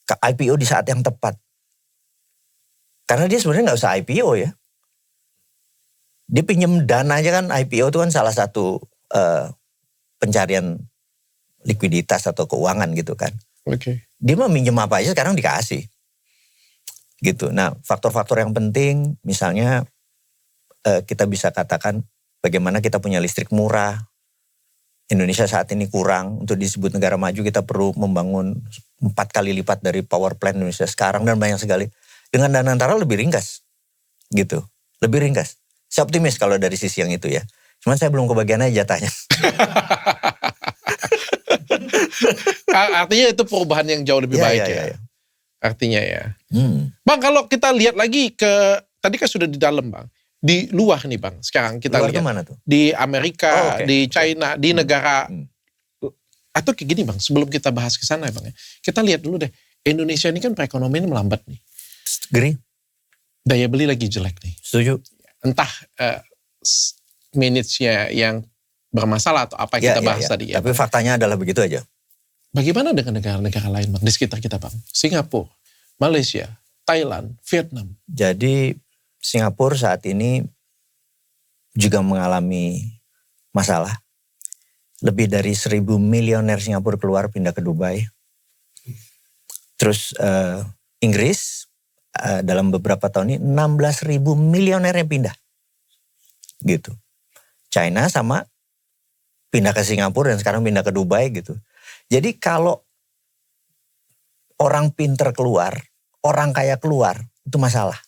IPO di saat yang tepat. Karena dia sebenarnya nggak usah IPO ya. Dia pinjem dana aja kan, IPO itu kan salah satu pencarian likuiditas atau keuangan gitu kan. Oke. Dia mau minjem apa aja sekarang dikasih. Gitu. Nah, faktor-faktor yang penting misalnya kita bisa katakan bagaimana kita punya listrik murah. Indonesia saat ini kurang, untuk disebut negara maju kita perlu membangun 4 kali lipat dari power plant Indonesia sekarang dan banyak sekali. Dengan Danantara lebih ringkas. Gitu. Lebih ringkas. Saya optimis kalau dari sisi yang itu ya. Cuman saya belum kebagian aja jatahnya. Artinya itu perubahan yang jauh lebih baik ya. Artinya ya. Bang, kalau kita lihat lagi tadi kan sudah di dalam Bang. Di luar nih Bang, sekarang kita luar lihat. Mana tuh? Di Amerika, di China, di negara. Atau kayak gini Bang, sebelum kita bahas ke sana ya Bang. Kita lihat dulu deh, Indonesia ini kan perekonomian melambat nih. Agree. Daya beli lagi jelek nih. Setuju. Entah manage-nya yang bermasalah atau apa yang kita bahas tadi ya. Tapi faktanya adalah begitu aja. Bagaimana dengan negara-negara lain Bang, di sekitar kita Bang? Singapura, Malaysia, Thailand, Vietnam. Jadi Singapura saat ini juga mengalami masalah. Lebih dari 1.000 milioner Singapura keluar pindah ke Dubai. Terus Inggris dalam beberapa tahun ini 16.000 milioner yang pindah. Gitu. China sama pindah ke Singapura dan sekarang pindah ke Dubai gitu. Jadi kalau orang pinter keluar, orang kaya keluar, itu masalah.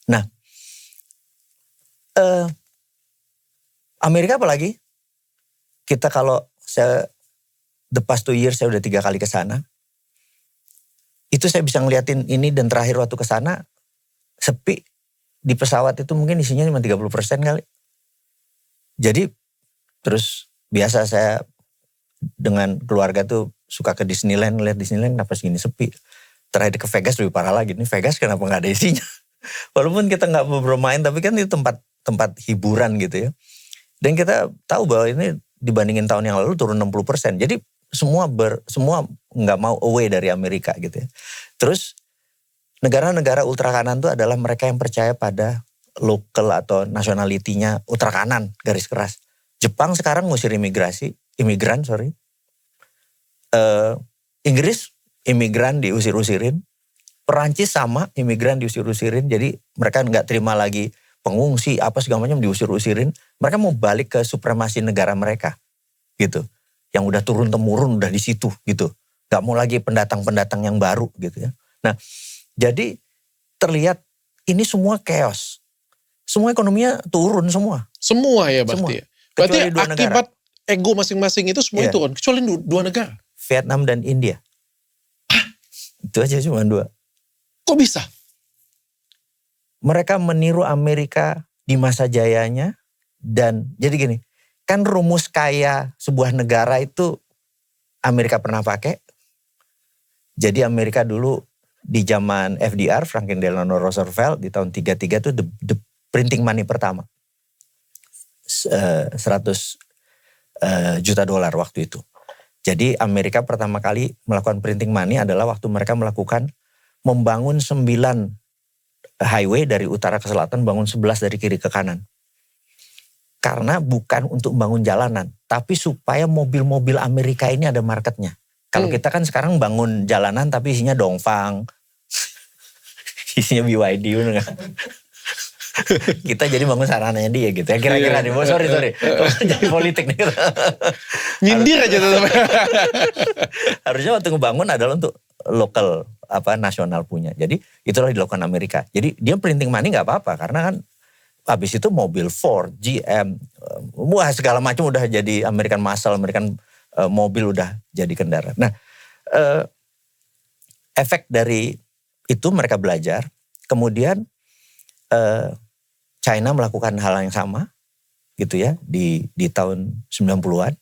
Nah, Amerika apalagi? Kita kalau the past 2 years saya udah 3 kali ke sana. Itu saya bisa ngeliatin ini dan terakhir waktu ke sana sepi. Di pesawat itu mungkin isinya cuma 30% kali. Jadi terus biasa saya dengan keluarga tuh suka ke Disneyland, lihat Disneyland kenapa segini sepi. Terakhir ke Vegas lebih parah lagi. Ini Vegas kenapa gak ada isinya? Walaupun kita gak bermain, tapi kan itu tempat hiburan gitu ya. Dan kita tahu bahwa ini dibandingin tahun yang lalu turun 60%. Jadi semua gak mau away dari Amerika gitu ya. Terus negara-negara ultra kanan itu adalah mereka yang percaya pada local atau nationality-nya ultra kanan, garis keras. Jepang sekarang ngusir imigran. Inggris imigran diusir-usirin. Perancis sama, imigran diusir-usirin. Jadi mereka nggak terima lagi pengungsi, apa segala macam diusir-usirin. Mereka mau balik ke supremasi negara mereka. Gitu. Yang udah turun-temurun, udah di situ gitu. Nggak mau lagi pendatang-pendatang yang baru gitu ya. Nah, jadi terlihat ini semua chaos. Semua ekonominya turun semua. Semua ya berarti semua. ya? Berarti akibat negara. Ego masing-masing itu semuanya turun. Kecuali 2 negara. Vietnam dan India. Hah? Itu aja cuma 2. Kok bisa? mereka meniru Amerika di masa jayanya. Dan jadi gini, kan rumus kaya sebuah negara itu Amerika pernah pakai. Jadi Amerika dulu di zaman FDR, Franklin Delano Roosevelt di tahun 33 itu the printing money pertama. 100 juta dolar waktu itu. Jadi Amerika pertama kali melakukan printing money adalah waktu mereka membangun 9 highway dari utara ke selatan, bangun 11 dari kiri ke kanan. Karena bukan untuk membangun jalanan, tapi supaya mobil-mobil Amerika ini ada marketnya. Kalau kita kan sekarang bangun jalanan tapi isinya Dongfang, isinya BYD. Kita jadi bangun sarananya dia gitu ya, kira-kira nih. Sorry. Jadi politik nih. Nyindir aja tetap. Harusnya waktu ngebangun adalah untuk lokal nasional punya. Jadi itulah dilakukan Amerika. Jadi dia printing money nggak apa-apa karena kan habis itu mobil Ford, GM, wah segala macam udah jadi American Muscle, American mobil udah jadi kendaraan. Nah, efek dari itu mereka belajar. Kemudian China melakukan hal yang sama gitu ya di tahun 90-an.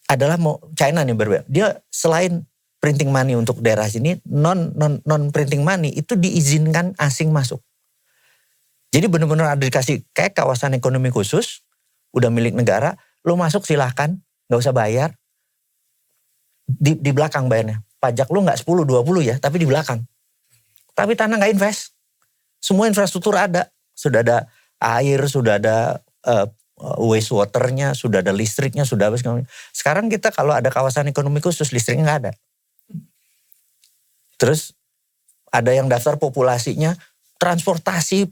Adalah China nih berbeda. Dia selain printing money untuk daerah sini, non printing money itu diizinkan asing masuk. Jadi benar-benar ada dikasih kayak kawasan ekonomi khusus, udah milik negara, lo masuk silahkan, nggak usah bayar. Di belakang bayarnya. Pajak lo nggak 10-20 ya, tapi di belakang. Tapi tanah nggak invest. Semua infrastruktur ada. Sudah ada air, sudah ada waste waternya, sudah ada listriknya, sudah apa segala macam. Sekarang kita kalau ada kawasan ekonomi khusus, listriknya nggak ada. Terus ada yang daftar populasinya, transportasi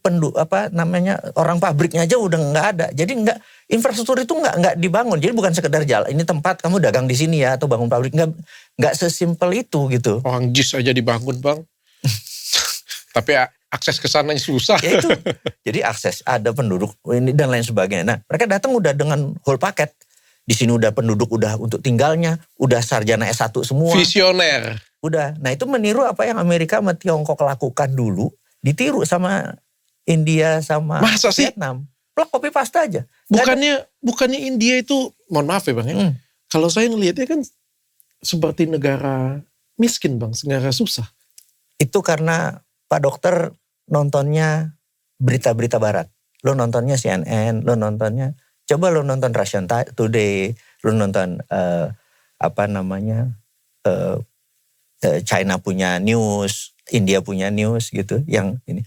orang pabriknya aja udah nggak ada. Jadi infrastruktur itu nggak dibangun. Jadi bukan sekedar jalan. Ini tempat kamu dagang di sini ya atau bangun pabrik, nggak sesimpel itu gitu. Orang JIS aja dibangun bang. Tapi akses ke sananya susah. Ya itu. Jadi akses ada penduduk ini dan lain sebagainya. Nah mereka datang udah dengan whole paket. Di sini udah penduduk udah untuk tinggalnya, udah sarjana S1 semua. Visioner. Udah. Nah itu meniru apa yang Amerika sama Tiongkok lakukan dulu. Ditiru sama India sama Masa Vietnam. Plak copy paste aja. Bukannya India itu, mohon maaf ya bang ya. Kalau saya ngelihatnya kan seperti negara miskin bang, negara susah. Itu karena Pak Dokter nontonnya berita-berita barat. Lo nontonnya CNN, lo nontonnya, coba lo nonton Russian Today, lo nonton China punya news, India punya news gitu. Yang ini.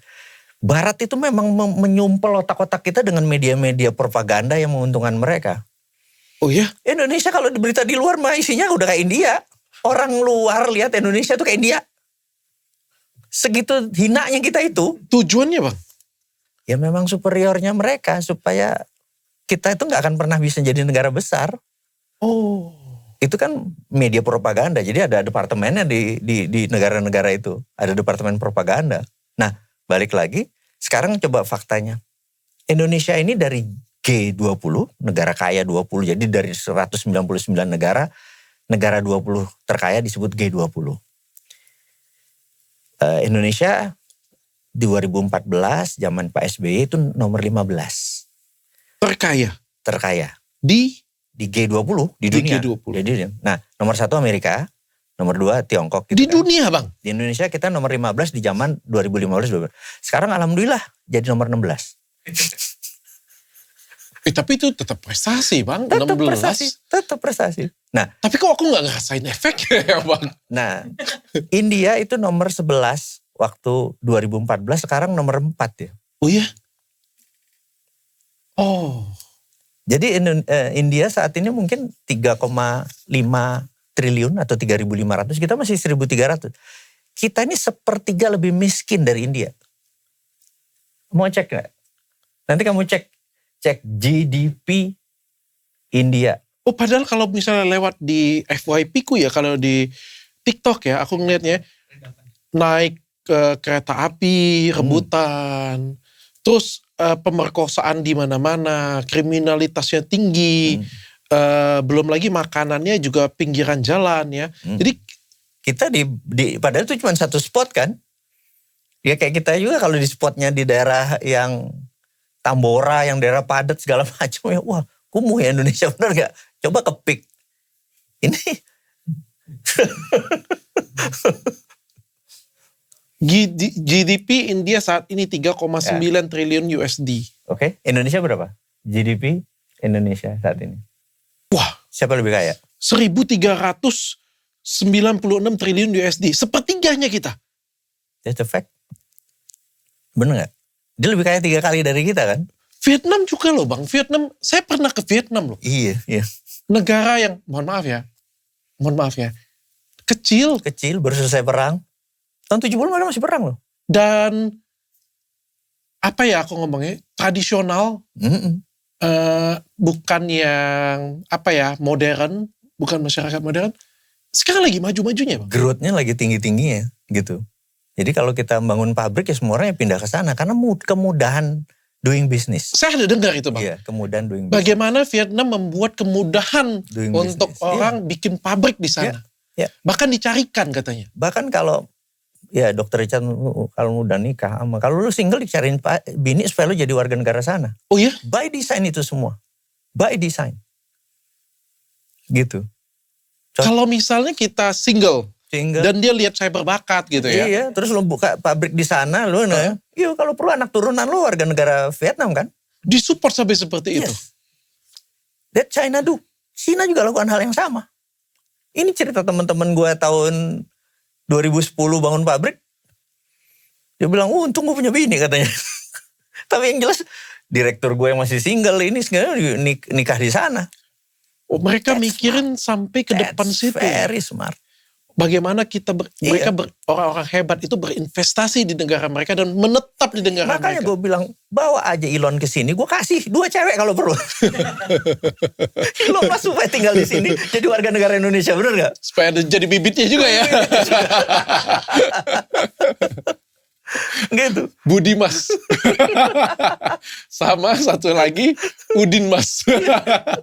Barat itu memang menyumpel otak-otak kita dengan media-media propaganda yang menguntungkan mereka. Oh ya? Indonesia kalau berita di luar mah isinya udah kayak India. Orang luar lihat Indonesia tuh kayak India. Segitu hinanya kita itu. Tujuannya bang? Ya memang superiornya mereka supaya kita itu gak akan pernah bisa jadi negara besar. Oh. Itu kan media propaganda. Jadi ada departemennya di negara-negara itu. Ada departemen propaganda. Nah balik lagi, sekarang coba faktanya. Indonesia ini dari G20, negara kaya 20. Jadi dari 199 negara 20 terkaya disebut G20. Indonesia 2014 zaman Pak SBY itu nomor 15. Terkaya. Di G20 di dunia. G20. Nah, nomor 1 Amerika, nomor 2 Tiongkok. Gitu di kan. Dunia bang? Di Indonesia kita nomor 15 di zaman 2015. Sekarang alhamdulillah jadi nomor 16. Tapi itu tetap prestasi bang, Tetap prestasi. Nah, tapi kok aku gak ngerasain efeknya ya bang? Nah, India itu nomor 11 waktu 2014, sekarang nomor 4 ya. Oh iya? Oh. Jadi India saat ini mungkin 3,5 triliun atau 3.500, kita masih 1.300. Kita ini sepertiga lebih miskin dari India. Mau cek gak? Nanti kamu cek GDP India. Oh padahal kalau misalnya lewat di FYP ku ya, kalau di TikTok ya, aku ngeliatnya naik kereta api, rebutan, terus pemerkosaan di mana-mana, kriminalitasnya tinggi, belum lagi makanannya juga pinggiran jalan ya. Jadi kita di padahal itu cuma satu spot kan. Ya kayak kita juga kalau di spotnya di daerah yang Tambora, yang daerah padat segala macam ya, wah kumuh ya Indonesia, benar gak? Coba ke peak. Ini GDP India saat ini 3,9 triliun USD. Oke, Indonesia berapa? GDP Indonesia saat ini. Wah, Siapa lebih kaya? 1.396 triliun USD. Sepertiganya kita. That's a fact. Bener gak? Dia lebih kaya 3 kali dari kita kan? Vietnam juga loh Bang. Vietnam, saya pernah ke Vietnam loh. Iya. Negara yang, mohon maaf ya, kecil. Kecil, baru selesai perang. Tahun 70 ada masih perang loh. Dan, apa ya aku ngomongnya, tradisional. Bukan yang, modern. Bukan masyarakat modern. Sekarang lagi maju-majunya Bang. Growth-nya lagi tinggi-tingginya gitu. Jadi kalau kita bangun pabrik ya semua orang pindah ke sana. Karena kemudahan doing business. Saya ada dengar itu Bang. Iya, kemudahan doing business. Bagaimana Vietnam membuat kemudahan Doing untuk business. orang bikin pabrik di sana. Iya. Bahkan dicarikan katanya. Bahkan kalau, ya Dokter Richard kalau udah nikah, kalau lu single dicariin bini supaya lu jadi warga negara sana. Oh iya? By design itu semua. By design. Gitu. Kalau misalnya kita single. Dan dia lihat saya berbakat gitu ya. Iya, terus lu buka pabrik di sana, lu iya kalau perlu anak turunan lu warga negara Vietnam kan. Disupport sampai seperti itu. That China do. China juga lakukan hal yang sama. Ini cerita teman-teman gue tahun 2010 bangun pabrik. Dia bilang, untung gue punya bini katanya. Tapi yang jelas, direktur gue yang masih single ini sebenarnya nikah di sana. Oh, mereka mikirin sampai ke depan situ. Very smart. Bagaimana orang-orang hebat itu berinvestasi di negara mereka dan menetap di negara mereka. Makanya gue bilang, bawa aja Elon ke sini, gue kasih 2 cewek kalau perlu. Elon Musk supaya tinggal di sini, jadi warga negara Indonesia, bener gak? Supaya ada jadi bibitnya juga ya. Gitu. Budi Mas. Sama satu lagi Udin Mas.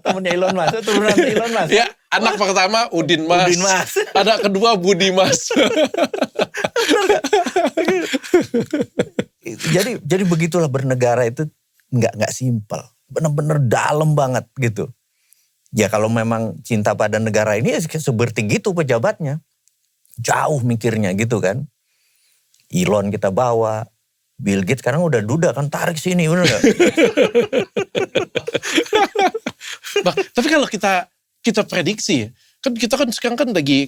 Temennya Elon Musk, turunan Elon Musk. Ya, anak pertama Udin Mas. Anak kedua Budi Mas. jadi begitulah bernegara itu nggak simpel, benar-benar dalam banget gitu. Ya kalau memang cinta pada negara ini ya seperti gitu pejabatnya, jauh mikirnya gitu kan. Elon kita bawa, Bill Gates sekarang udah duda kan, tarik sini, bener gak? Tapi kalau kita prediksi, kan kita kan sekarang kan lagi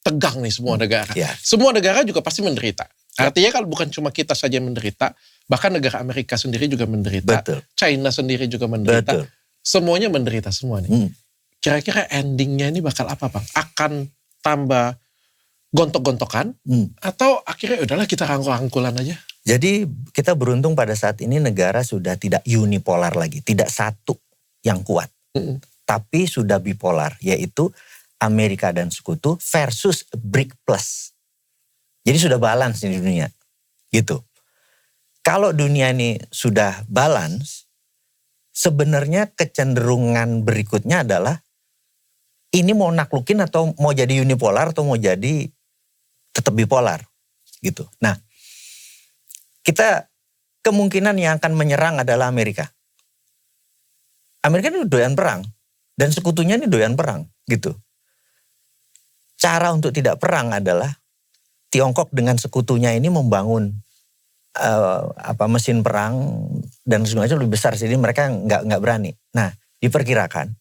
tegang nih semua negara. Yeah. Semua negara juga pasti menderita. Artinya kalau bukan cuma kita saja menderita, bahkan negara Amerika sendiri juga menderita. Betul. China sendiri juga menderita. Betul. Semuanya menderita semua nih. Kira-kira endingnya ini bakal apa Bang? Akan tambah gontok-gontokan atau akhirnya udahlah kita rangkul-rangkulan aja? Jadi kita beruntung pada saat ini negara sudah tidak unipolar lagi, tidak satu yang kuat, tapi sudah bipolar, yaitu Amerika dan Sekutu versus BRIC Plus. Jadi sudah balance di dunia, gitu. Kalau dunia ini sudah balance, sebenarnya kecenderungan berikutnya adalah ini mau naklukin atau mau jadi unipolar atau mau jadi tetap bipolar gitu. Nah, kita kemungkinan yang akan menyerang adalah Amerika. Amerika ini doyan perang dan sekutunya ini doyan perang gitu. Cara untuk tidak perang adalah Tiongkok dengan sekutunya ini membangun mesin perang dan semuanya lebih besar, jadi mereka nggak berani. Nah, diperkirakan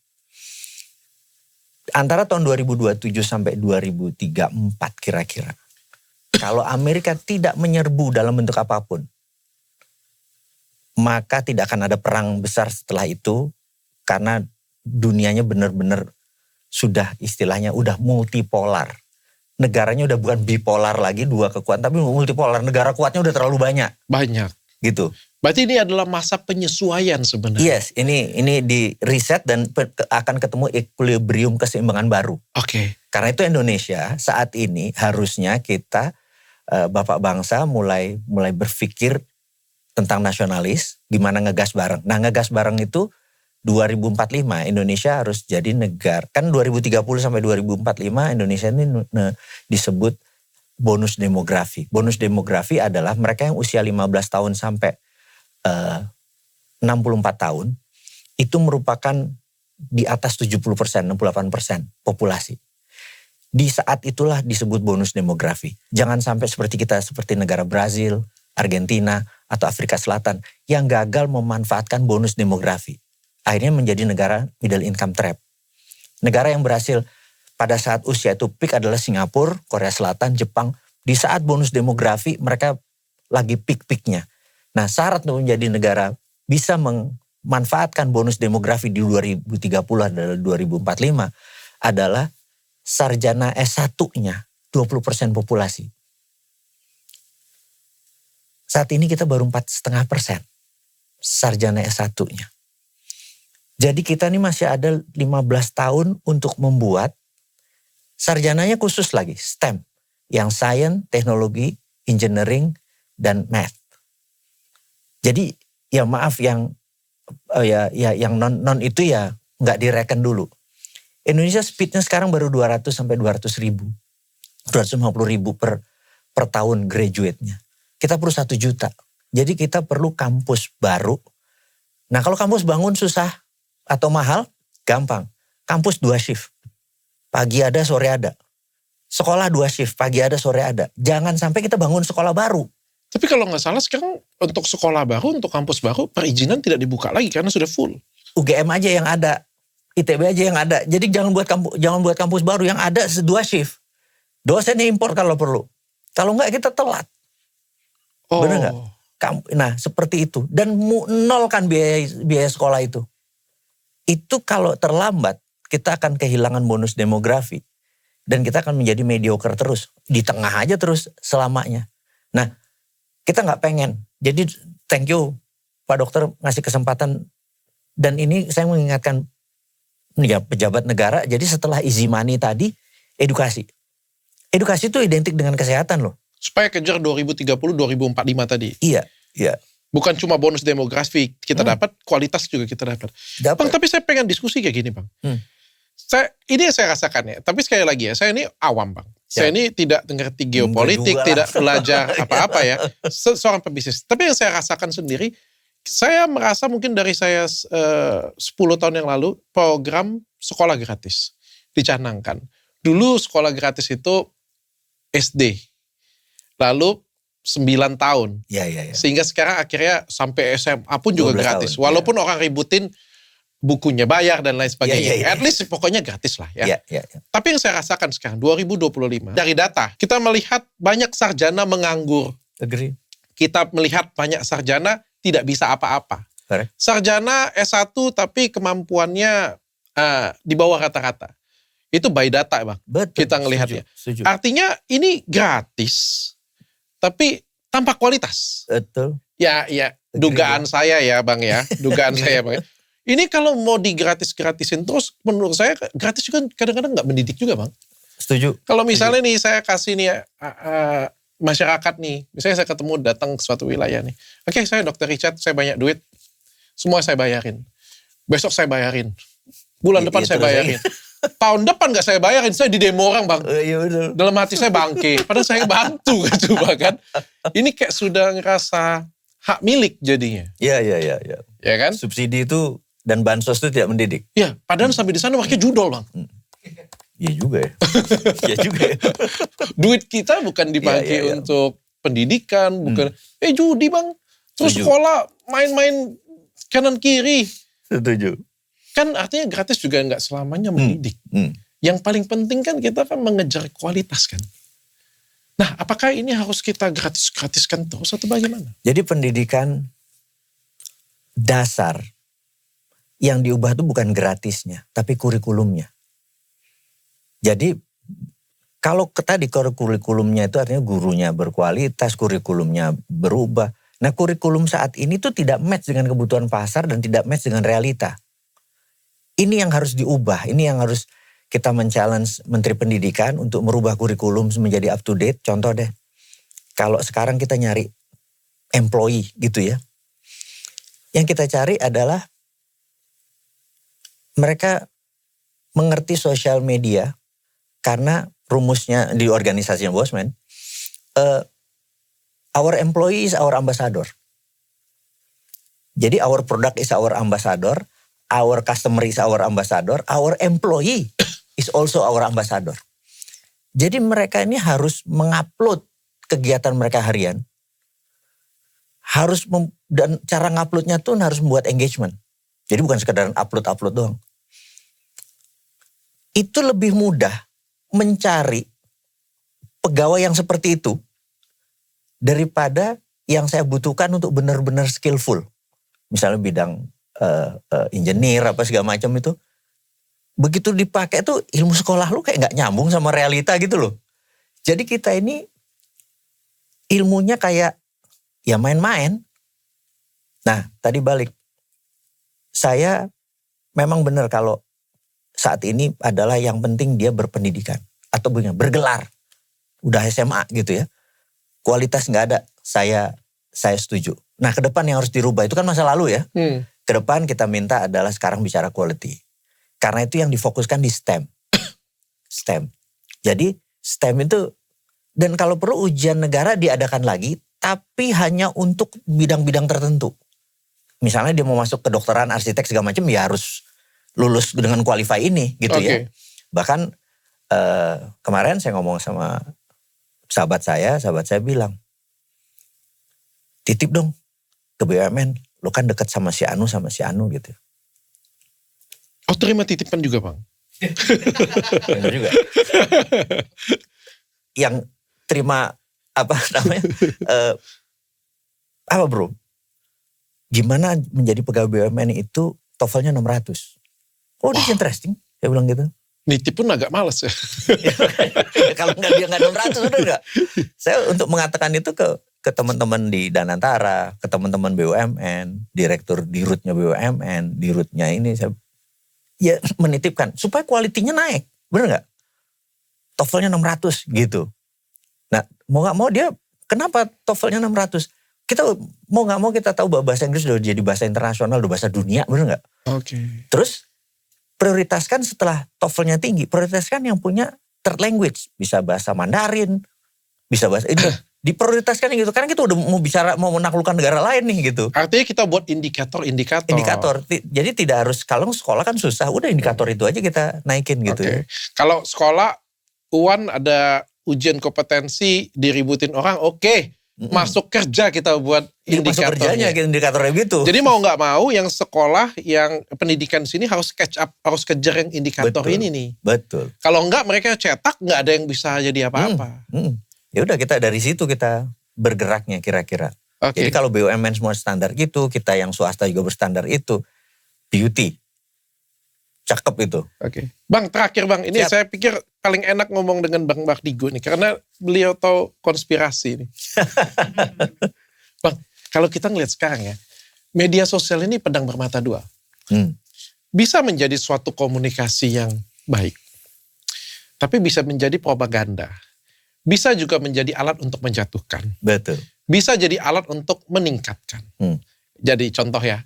antara tahun 2027 sampai 2034 kira-kira, kalau Amerika tidak menyerbu dalam bentuk apapun, maka tidak akan ada perang besar setelah itu, karena dunianya benar-benar sudah istilahnya udah multipolar. Negaranya udah bukan bipolar lagi, 2 kekuatan, tapi multipolar. Negara kuatnya udah terlalu banyak. Banyak. Gitu. Berarti ini adalah masa penyesuaian sebenarnya. Yes, ini di reset dan akan ketemu equilibrium, keseimbangan baru. Oke. Karena itu Indonesia saat ini harusnya kita Bapak bangsa mulai berpikir tentang nasionalis, gimana ngegas bareng. Nah, ngegas bareng itu 2045 Indonesia harus jadi negara. Kan 2030 sampai 2045 Indonesia ini disebut bonus demografi. Bonus demografi adalah mereka yang usia 15 tahun sampai 64 tahun, itu merupakan di atas 70%, 68% populasi. Di saat itulah disebut bonus demografi. Jangan sampai seperti negara Brazil, Argentina, atau Afrika Selatan yang gagal memanfaatkan bonus demografi. Akhirnya menjadi negara middle income trap. Negara yang berhasil pada saat usia itu peak adalah Singapura, Korea Selatan, Jepang. Di saat bonus demografi mereka lagi peak-peaknya. Nah, syarat untuk menjadi negara bisa memanfaatkan bonus demografi di 2030 adalah 2045 adalah sarjana S1-nya 20% populasi. Saat ini kita baru 4,5% sarjana S1-nya. Jadi kita ini masih ada 15 tahun untuk membuat sarjananya khusus lagi, STEM. Yang science, teknologi, engineering, dan math. Jadi ya maaf yang non itu ya nggak direken dulu. Indonesia speednya sekarang baru 200 sampai 200 ribu. 250 ribu per tahun graduate-nya. Kita perlu 1 juta. Jadi kita perlu kampus baru. Nah kalau kampus bangun susah atau mahal, gampang. Kampus 2 shift. Pagi ada, sore ada. Sekolah 2 shift, pagi ada, sore ada. Jangan sampai kita bangun sekolah baru. Tapi kalau nggak salah sekarang untuk sekolah baru, untuk kampus baru, perizinan tidak dibuka lagi karena sudah full. UGM aja yang ada, ITB aja yang ada. Jadi jangan buat kampus baru yang ada 2 shift. Dosennya impor kalau perlu. Kalau nggak kita telat. Oh. Benar nggak? Nah seperti itu. Dan nolkan biaya sekolah itu. Itu kalau terlambat kita akan kehilangan bonus demografi. Dan kita akan menjadi mediocre terus. Di tengah aja terus selamanya. Nah kita nggak pengen. Jadi thank you Pak Dokter ngasih kesempatan. Dan ini saya mengingatkan ya, pejabat negara. Jadi setelah easy money tadi, edukasi. Edukasi itu identik dengan kesehatan loh. Supaya kejar 2030, 2045 tadi. Iya, iya. Bukan cuma bonus demografi kita dapat, kualitas juga kita dapat. Bang, tapi saya pengen diskusi kayak gini Bang. Ini yang saya rasakan ya. Tapi sekali lagi ya, saya ini awam Bang. Saya ini tidak mengerti geopolitik, tidak belajar apa-apa ya. Seorang pebisnis. Tapi yang saya rasakan sendiri, saya merasa mungkin dari saya 10 tahun yang lalu, program sekolah gratis dicanangkan. Dulu sekolah gratis itu SD. Lalu 9 tahun. Ya. Sehingga sekarang akhirnya sampai SMA pun juga gratis. Tahun, walaupun orang ributin bukunya bayar dan lain sebagainya. Ya. At least pokoknya gratis lah ya. Ya. Tapi yang saya rasakan sekarang 2025 dari data kita melihat banyak sarjana menganggur. Agree. Kita melihat banyak sarjana tidak bisa apa-apa. Correct. Sarjana S1 tapi kemampuannya di bawah rata-rata. Itu by data Bang. Betul, kita ngelihatnya. Setuju. Artinya ini gratis tapi tanpa kualitas. Betul. Ya, dugaan saya ya Bang ya. Dugaan saya Bang ya. Ini kalau mau digratis-gratisin terus, menurut saya gratis juga kadang-kadang nggak mendidik juga Bang. Setuju. Kalau misalnya nih saya kasih nih masyarakat nih, misalnya saya ketemu datang ke suatu wilayah nih. Oke, saya Dr. Richard, saya banyak duit, semua saya bayarin. Besok saya bayarin. Bulan depan saya bayarin. Tahun depan nggak saya bayarin, saya di demo orang Bang. Iya betul. Dalam hati saya bangke, padahal saya bantu kan coba kan. Ini kayak sudah ngerasa hak milik jadinya. Iya. Ya kan? Subsidi itu dan bansos itu tidak mendidik. Iya, padahal sampai di sana pakai judol Bang. Iya juga ya. Iya juga ya. Duit kita bukan dipakai Iya. untuk pendidikan, bukan. Judi Bang. Terus Setuju. sekolah main-main kanan kiri. Setuju. Kan artinya gratis juga nggak selamanya mendidik. Yang paling penting kan kita kan mengejar kualitas kan. Nah, apakah ini harus kita gratiskan terus atau bagaimana? Jadi pendidikan dasar yang diubah itu bukan gratisnya, tapi kurikulumnya. Jadi kalau tadi kurikulumnya itu artinya gurunya berkualitas, kurikulumnya berubah. Nah kurikulum saat ini tuh tidak match dengan kebutuhan pasar dan tidak match dengan realita. Ini yang harus diubah, ini yang harus kita men-challenge Menteri Pendidikan untuk merubah kurikulum menjadi up to date. Contoh deh, kalau sekarang kita nyari employee gitu ya. Yang kita cari adalah mereka mengerti sosial media karena rumusnya di organisasinya Bosman, our employee is our ambassador. Jadi our product is our ambassador, our customer is our ambassador, our employee is also our ambassador. Jadi mereka ini harus mengupload kegiatan mereka harian. Dan cara nguploadnya tuh harus membuat engagement. Jadi bukan sekedar upload doang. Itu lebih mudah mencari pegawai yang seperti itu daripada yang saya butuhkan untuk benar-benar skillful. Misalnya bidang engineer apa segala macam itu. Begitu dipakai tuh ilmu sekolah lu kayak gak nyambung sama realita gitu loh. Jadi kita ini ilmunya kayak ya main-main. Nah tadi balik. Saya memang benar kalau saat ini adalah yang penting dia berpendidikan. Atau bergelar. Udah SMA gitu ya. Kualitas gak ada. Saya setuju. Nah ke depan yang harus dirubah itu kan masa lalu ya. Ke depan kita minta adalah sekarang bicara quality. Karena itu yang difokuskan di STEM. STEM. Jadi STEM itu, dan kalau perlu ujian negara diadakan lagi, tapi hanya untuk bidang-bidang tertentu. Misalnya dia mau masuk kedokteran, arsitek segala macam, ya harus lulus dengan qualify ini gitu ya. Bahkan kemarin saya ngomong sama sahabat saya bilang, titip dong ke BUMN, lu kan deket sama si Anu gitu. Oh terima titipan juga Bang? Benar juga. Yang terima apa namanya, apa bro? Gimana menjadi pegawai BUMN itu TOEFL-nya 600. Oh this interesting, saya bilang gitu. Nitip pun agak males ya. Kalau dia nggak 600 udah enggak. Saya untuk mengatakan itu ke teman-teman di Danantara, ke teman-teman BUMN, direktur dirutnya BUMN, dirutnya ini saya ya menitipkan supaya kualitinya naik, bener nggak? TOEFL-nya 600 gitu. Nah mau nggak mau dia kenapa TOEFL-nya 600? Kita mau nggak mau kita tahu bahwa bahasa Inggris udah jadi bahasa internasional, udah bahasa dunia, bener nggak? Oke. Terus prioritaskan setelah TOEFL-nya tinggi, prioritaskan yang punya third language, bisa bahasa Mandarin, bisa bahasa ini. Diprioritaskan gitu, karena kita udah mau menaklukkan negara lain nih gitu. Artinya kita buat indikator. Jadi tidak harus, kalau sekolah kan susah, udah indikator itu aja kita naikin gitu ya. Kalau sekolah, UAN ada ujian kompetensi, diributin orang, masuk kerja kita buat indikatornya. Masuk kerjanya indikatornya gitu. Jadi mau gak mau yang sekolah, yang pendidikan sini harus catch up, harus kejar yang indikator ini nih. Betul. Kalau enggak mereka cetak gak ada yang bisa jadi apa-apa. Ya udah kita dari situ kita bergeraknya kira-kira. Jadi kalau BUMN semua standar gitu, kita yang swasta juga berstandar itu, beauty. Cakep itu. Bang terakhir Bang, ini saya pikir paling enak ngomong dengan Bang Bardigo nih, karena beliau tahu konspirasi nih. Bang, kalau kita ngeliat sekarang ya, media sosial ini pedang bermata dua. Bisa menjadi suatu komunikasi yang baik, tapi bisa menjadi propaganda. Bisa juga menjadi alat untuk menjatuhkan. Betul. Bisa jadi alat untuk meningkatkan. Jadi contoh ya,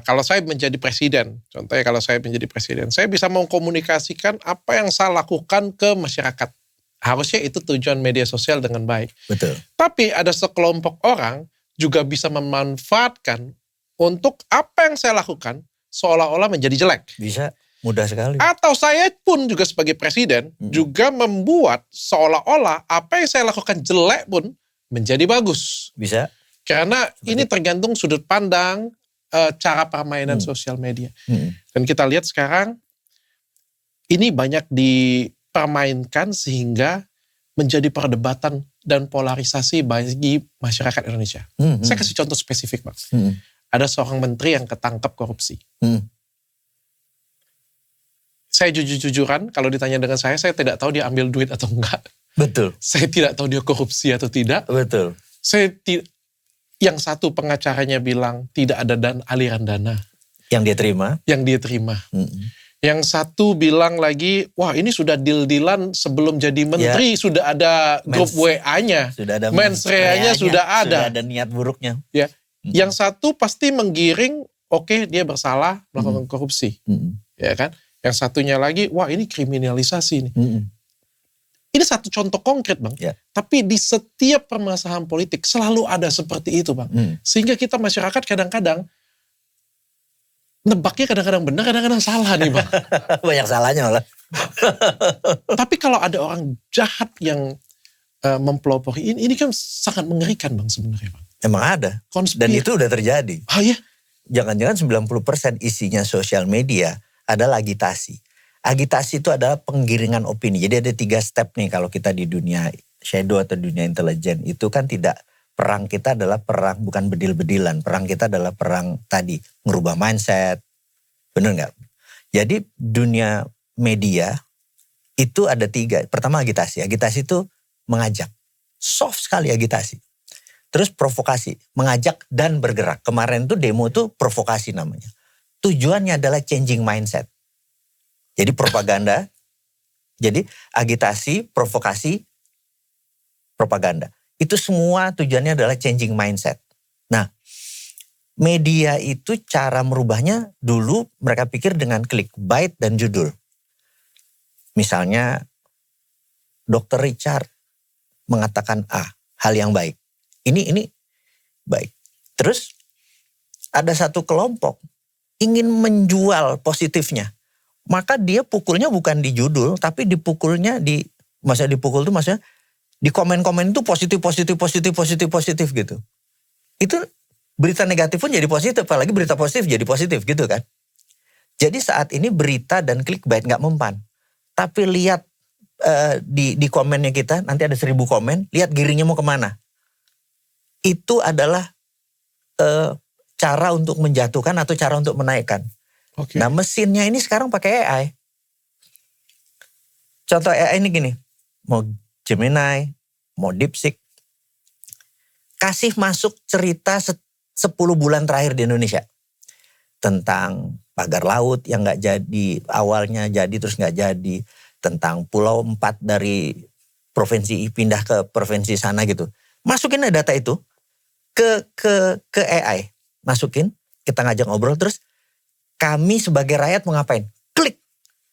kalau saya menjadi presiden, contohnya kalau saya menjadi presiden, saya bisa mengkomunikasikan apa yang saya lakukan ke masyarakat. Harusnya itu tujuan media sosial dengan baik. Betul. Tapi ada sekelompok orang juga bisa memanfaatkan untuk apa yang saya lakukan seolah-olah menjadi jelek. Bisa. Mudah sekali. Atau saya pun juga sebagai presiden juga membuat seolah-olah apa yang saya lakukan jelek pun menjadi bagus. Bisa. Karena ini tergantung sudut pandang, cara permainan sosial media. Dan kita lihat sekarang ini banyak dipermainkan sehingga menjadi perdebatan dan polarisasi bagi masyarakat Indonesia. Saya kasih contoh spesifik Bang. Ada seorang menteri yang ketangkep korupsi. Saya jujur-jujuran, kalau ditanya dengan saya tidak tahu dia ambil duit atau enggak. Betul. Saya tidak tahu dia korupsi atau tidak. Betul. Yang satu pengacaranya bilang tidak ada aliran dana. Yang dia terima. Yang satu bilang lagi, wah ini sudah deal-dealan sebelum jadi menteri, sudah ada grup WA-nya. Sudah ada mensreanya sudah ada. Sudah ada niat buruknya. Ya. Yang satu pasti menggiring, dia bersalah melakukan korupsi. Ya kan? Yang satunya lagi, wah ini kriminalisasi nih. Ini satu contoh konkret Bang. Ya. Tapi di setiap permasalahan politik selalu ada seperti itu Bang. Sehingga kita masyarakat kadang-kadang nebaknya kadang-kadang benar, kadang-kadang salah nih Bang. Banyak salahnya malah. Tapi kalau ada orang jahat yang mempelopori ini kan sangat mengerikan Bang sebenarnya Bang. Emang ada. Dan itu udah terjadi. Oh iya? Jangan-jangan 90% isinya sosial media adalah agitasi. Agitasi itu adalah penggiringan opini. Jadi ada 3 step nih kalau kita di dunia shadow atau dunia intelijen. Itu kan tidak, perang kita adalah perang bukan bedil-bedilan. Perang kita adalah perang tadi, ngerubah mindset. Bener gak? Jadi dunia media itu ada 3. Pertama agitasi. Agitasi itu mengajak. Soft sekali agitasi. Terus provokasi. Mengajak dan bergerak. Kemarin tuh demo tuh provokasi namanya. Tujuannya adalah changing mindset. Jadi propaganda, jadi agitasi, provokasi, propaganda. Itu semua tujuannya adalah changing mindset. Nah, media itu cara merubahnya dulu mereka pikir dengan clickbait dan judul. Misalnya, Dr. Richard mengatakan A, hal yang baik. Ini baik. Terus ada satu kelompok ingin menjual positifnya. Maka dia pukulnya bukan di judul, tapi dipukulnya maksudnya dipukul itu maksudnya di komen-komen itu positif gitu. Itu berita negatif pun jadi positif, apalagi berita positif jadi positif gitu kan. Jadi saat ini berita dan clickbait gak mempan. Tapi lihat di komennya kita, nanti ada 1000 komen, lihat giringnya mau kemana. Itu adalah cara untuk menjatuhkan atau cara untuk menaikkan. Okay. Nah mesinnya ini sekarang pakai AI. Contoh AI ini gini, mau Gemini, mau DeepSeek, kasih masuk cerita 10 bulan terakhir di Indonesia. Tentang pagar laut yang gak jadi, awalnya jadi terus gak jadi. Tentang Pulau 4 dari provinsi pindah ke provinsi sana gitu. Masukin data itu ke AI. Masukin, kita ngajak ngobrol terus. Kami sebagai rakyat mau ngapain? Klik,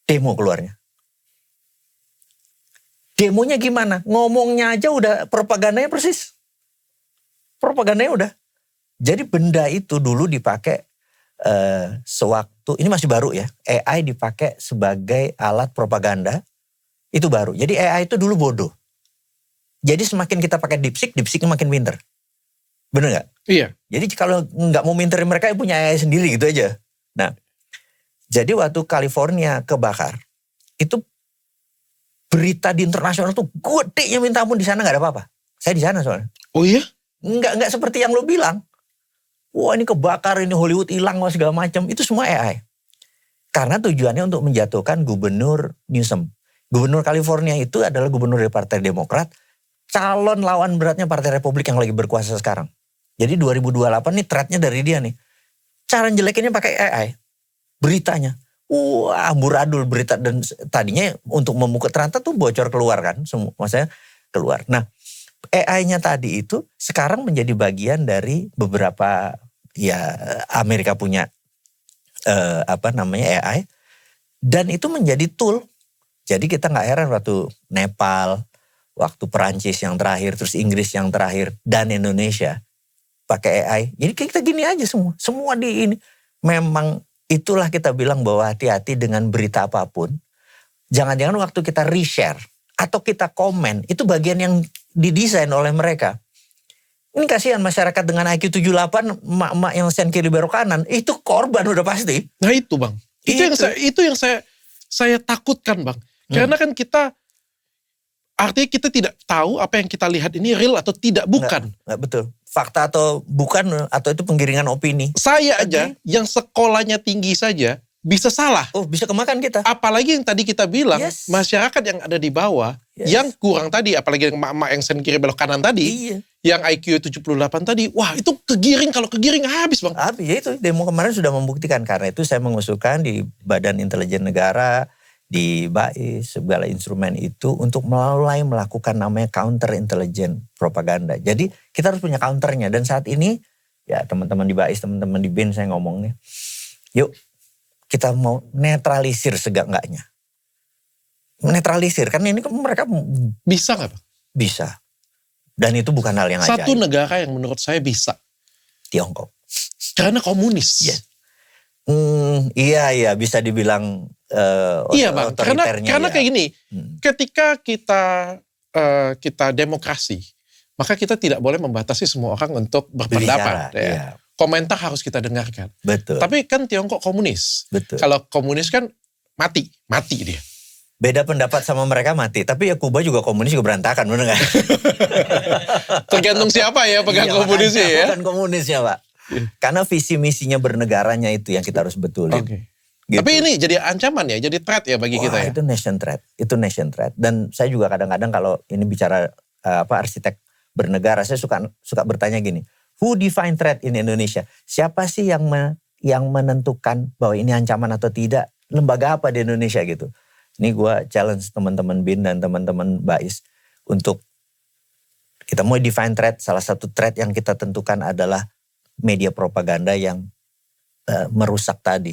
demo keluarnya. Demonya gimana? Ngomongnya aja udah propagandanya persis. Propagandanya udah. Jadi benda itu dulu dipakai sewaktu, ini masih baru ya. AI dipakai sebagai alat propaganda, itu baru. Jadi AI itu dulu bodoh. Jadi semakin kita pakai DeepSeek makin pinter. Bener gak? Iya. Jadi kalau nggak mau minterin mereka punya AI sendiri gitu aja. Nah, jadi waktu California kebakar, itu berita di internasional tuh gedenya minta ampun, di sana nggak ada apa-apa. Saya di sana soalnya. Oh iya? Nggak seperti yang lo bilang. Wah ini kebakar, ini Hollywood hilang, segala macam. Itu semua AI. Karena tujuannya untuk menjatuhkan Gubernur Newsom. Gubernur California itu adalah gubernur dari Partai Demokrat. Calon lawan beratnya Partai Republik yang lagi berkuasa sekarang. Jadi 2028 nih threat-nya dari dia nih. Cara jelekinnya pakai AI. Beritanya. Wah amburadul berita. Dan tadinya untuk membuka ternyata tuh bocor keluar kan. Maksudnya keluar. Nah AI-nya tadi itu sekarang menjadi bagian dari beberapa ya Amerika punya AI. Dan itu menjadi tool. Jadi kita gak heran waktu Nepal, waktu Perancis yang terakhir, terus Inggris yang terakhir, dan Indonesia pakai AI. Jadi kita gini aja semua. Semua di ini. Memang itulah kita bilang bahwa hati-hati dengan berita apapun. Jangan-jangan waktu kita reshare atau kita komen, itu bagian yang didesain oleh mereka. Ini kasihan masyarakat dengan IQ 78, emak-emak yang sen kiri belok kanan, itu korban udah pasti. Nah itu Bang. Itu yang saya takutkan Bang. Karena kan kita, artinya kita tidak tahu apa yang kita lihat ini real atau tidak, bukan. Enggak betul. Fakta atau bukan, atau itu penggiringan opini. Saya aja yang sekolahnya tinggi saja bisa salah. Oh bisa kemakan kita. Apalagi yang tadi kita bilang, masyarakat yang ada di bawah, yang kurang tadi, apalagi yang emak-emak yang sen kiri belok kanan tadi, yang IQ 78 tadi, wah itu kegiring, kalau kegiring habis Bang. Habis, ya itu demo kemarin sudah membuktikan. Karena itu saya mengusulkan di Badan Intelijen Negara, di BAIS, segala instrumen itu untuk mulai melakukan namanya counter intelligence propaganda. Jadi kita harus punya counternya. Dan saat ini ya teman-teman di BAIS, teman-teman di BIN saya ngomongnya, yuk kita mau netralisir segak-enggaknya. menetralisir. Kan ini kan mereka Bisa nggak Bang? bisa. Dan itu bukan hal yang ajaib. Satu negara yang menurut saya bisa. Tiongkok. Karena komunis. Yes. Iya bisa dibilang Iya Bang, karena ya. kayak gini, ketika kita demokrasi, maka kita tidak boleh membatasi semua orang untuk berpendapat. Bicara, ya. iya. Komentar harus kita dengarkan. Betul. Tapi kan Tiongkok komunis. Betul. Kalau komunis kan mati dia. Beda pendapat sama mereka mati. Tapi ya Kuba juga komunis juga berantakan, bener gak? Tergantung siapa ya pegang komunisnya ya. Bukan komunisnya Pak. Karena visi misinya bernegaranya itu yang kita harus betulin. Okay. Gitu. Tapi ini jadi ancaman ya, jadi threat ya bagi kita ya. Itu nation threat. Dan saya juga kadang-kadang kalau ini bicara arsitek bernegara, saya suka bertanya gini, who define threat in Indonesia? Siapa sih yang menentukan bahwa ini ancaman atau tidak? Lembaga apa di Indonesia gitu? Ini gue challenge teman-teman BIN dan teman-teman BAIS untuk kita mau define threat. Salah satu threat yang kita tentukan adalah media propaganda yang merusak tadi.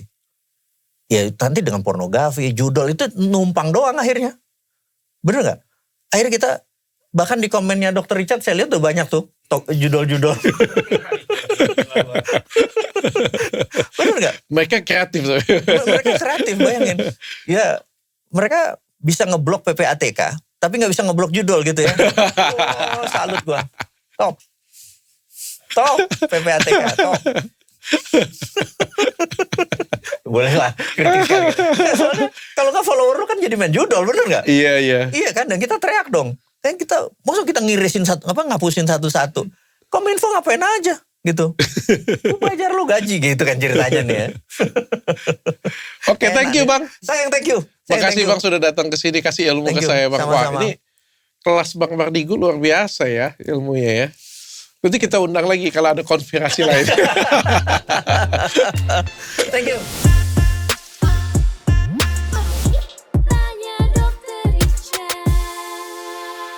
Ya nanti dengan pornografi, judul itu numpang doang akhirnya. Bener gak? Akhirnya kita, bahkan di komennya Dr. Richard saya lihat tuh banyak tuh judul-judul. Bener gak? Mereka kreatif. Mereka kreatif, bayangin. Ya mereka bisa ngeblok PPATK, tapi gak bisa ngeblok judul gitu ya. Oh, salut gua. Top PPATK, top. Boleh lah kritis sekali. Soalnya kalau gak follower lu kan jadi main judul, bener gak? Iya. Iya kan, dan kita teriak dong. Kan kita, maksud kita ngirisin ngapusin satu-satu. Kominfo ngapain aja gitu. Lu bayar lu gaji gitu kan ceritanya nih ya. Oke, thank you Bang. Sayang, thank you. Makasih Bang sudah datang ke sini kasih ilmu ke saya Bang. Wah, ini kelas Bang Bardigu luar biasa ya ilmunya ya. Nanti kita undang lagi kalau ada konspirasi lain. Thank you.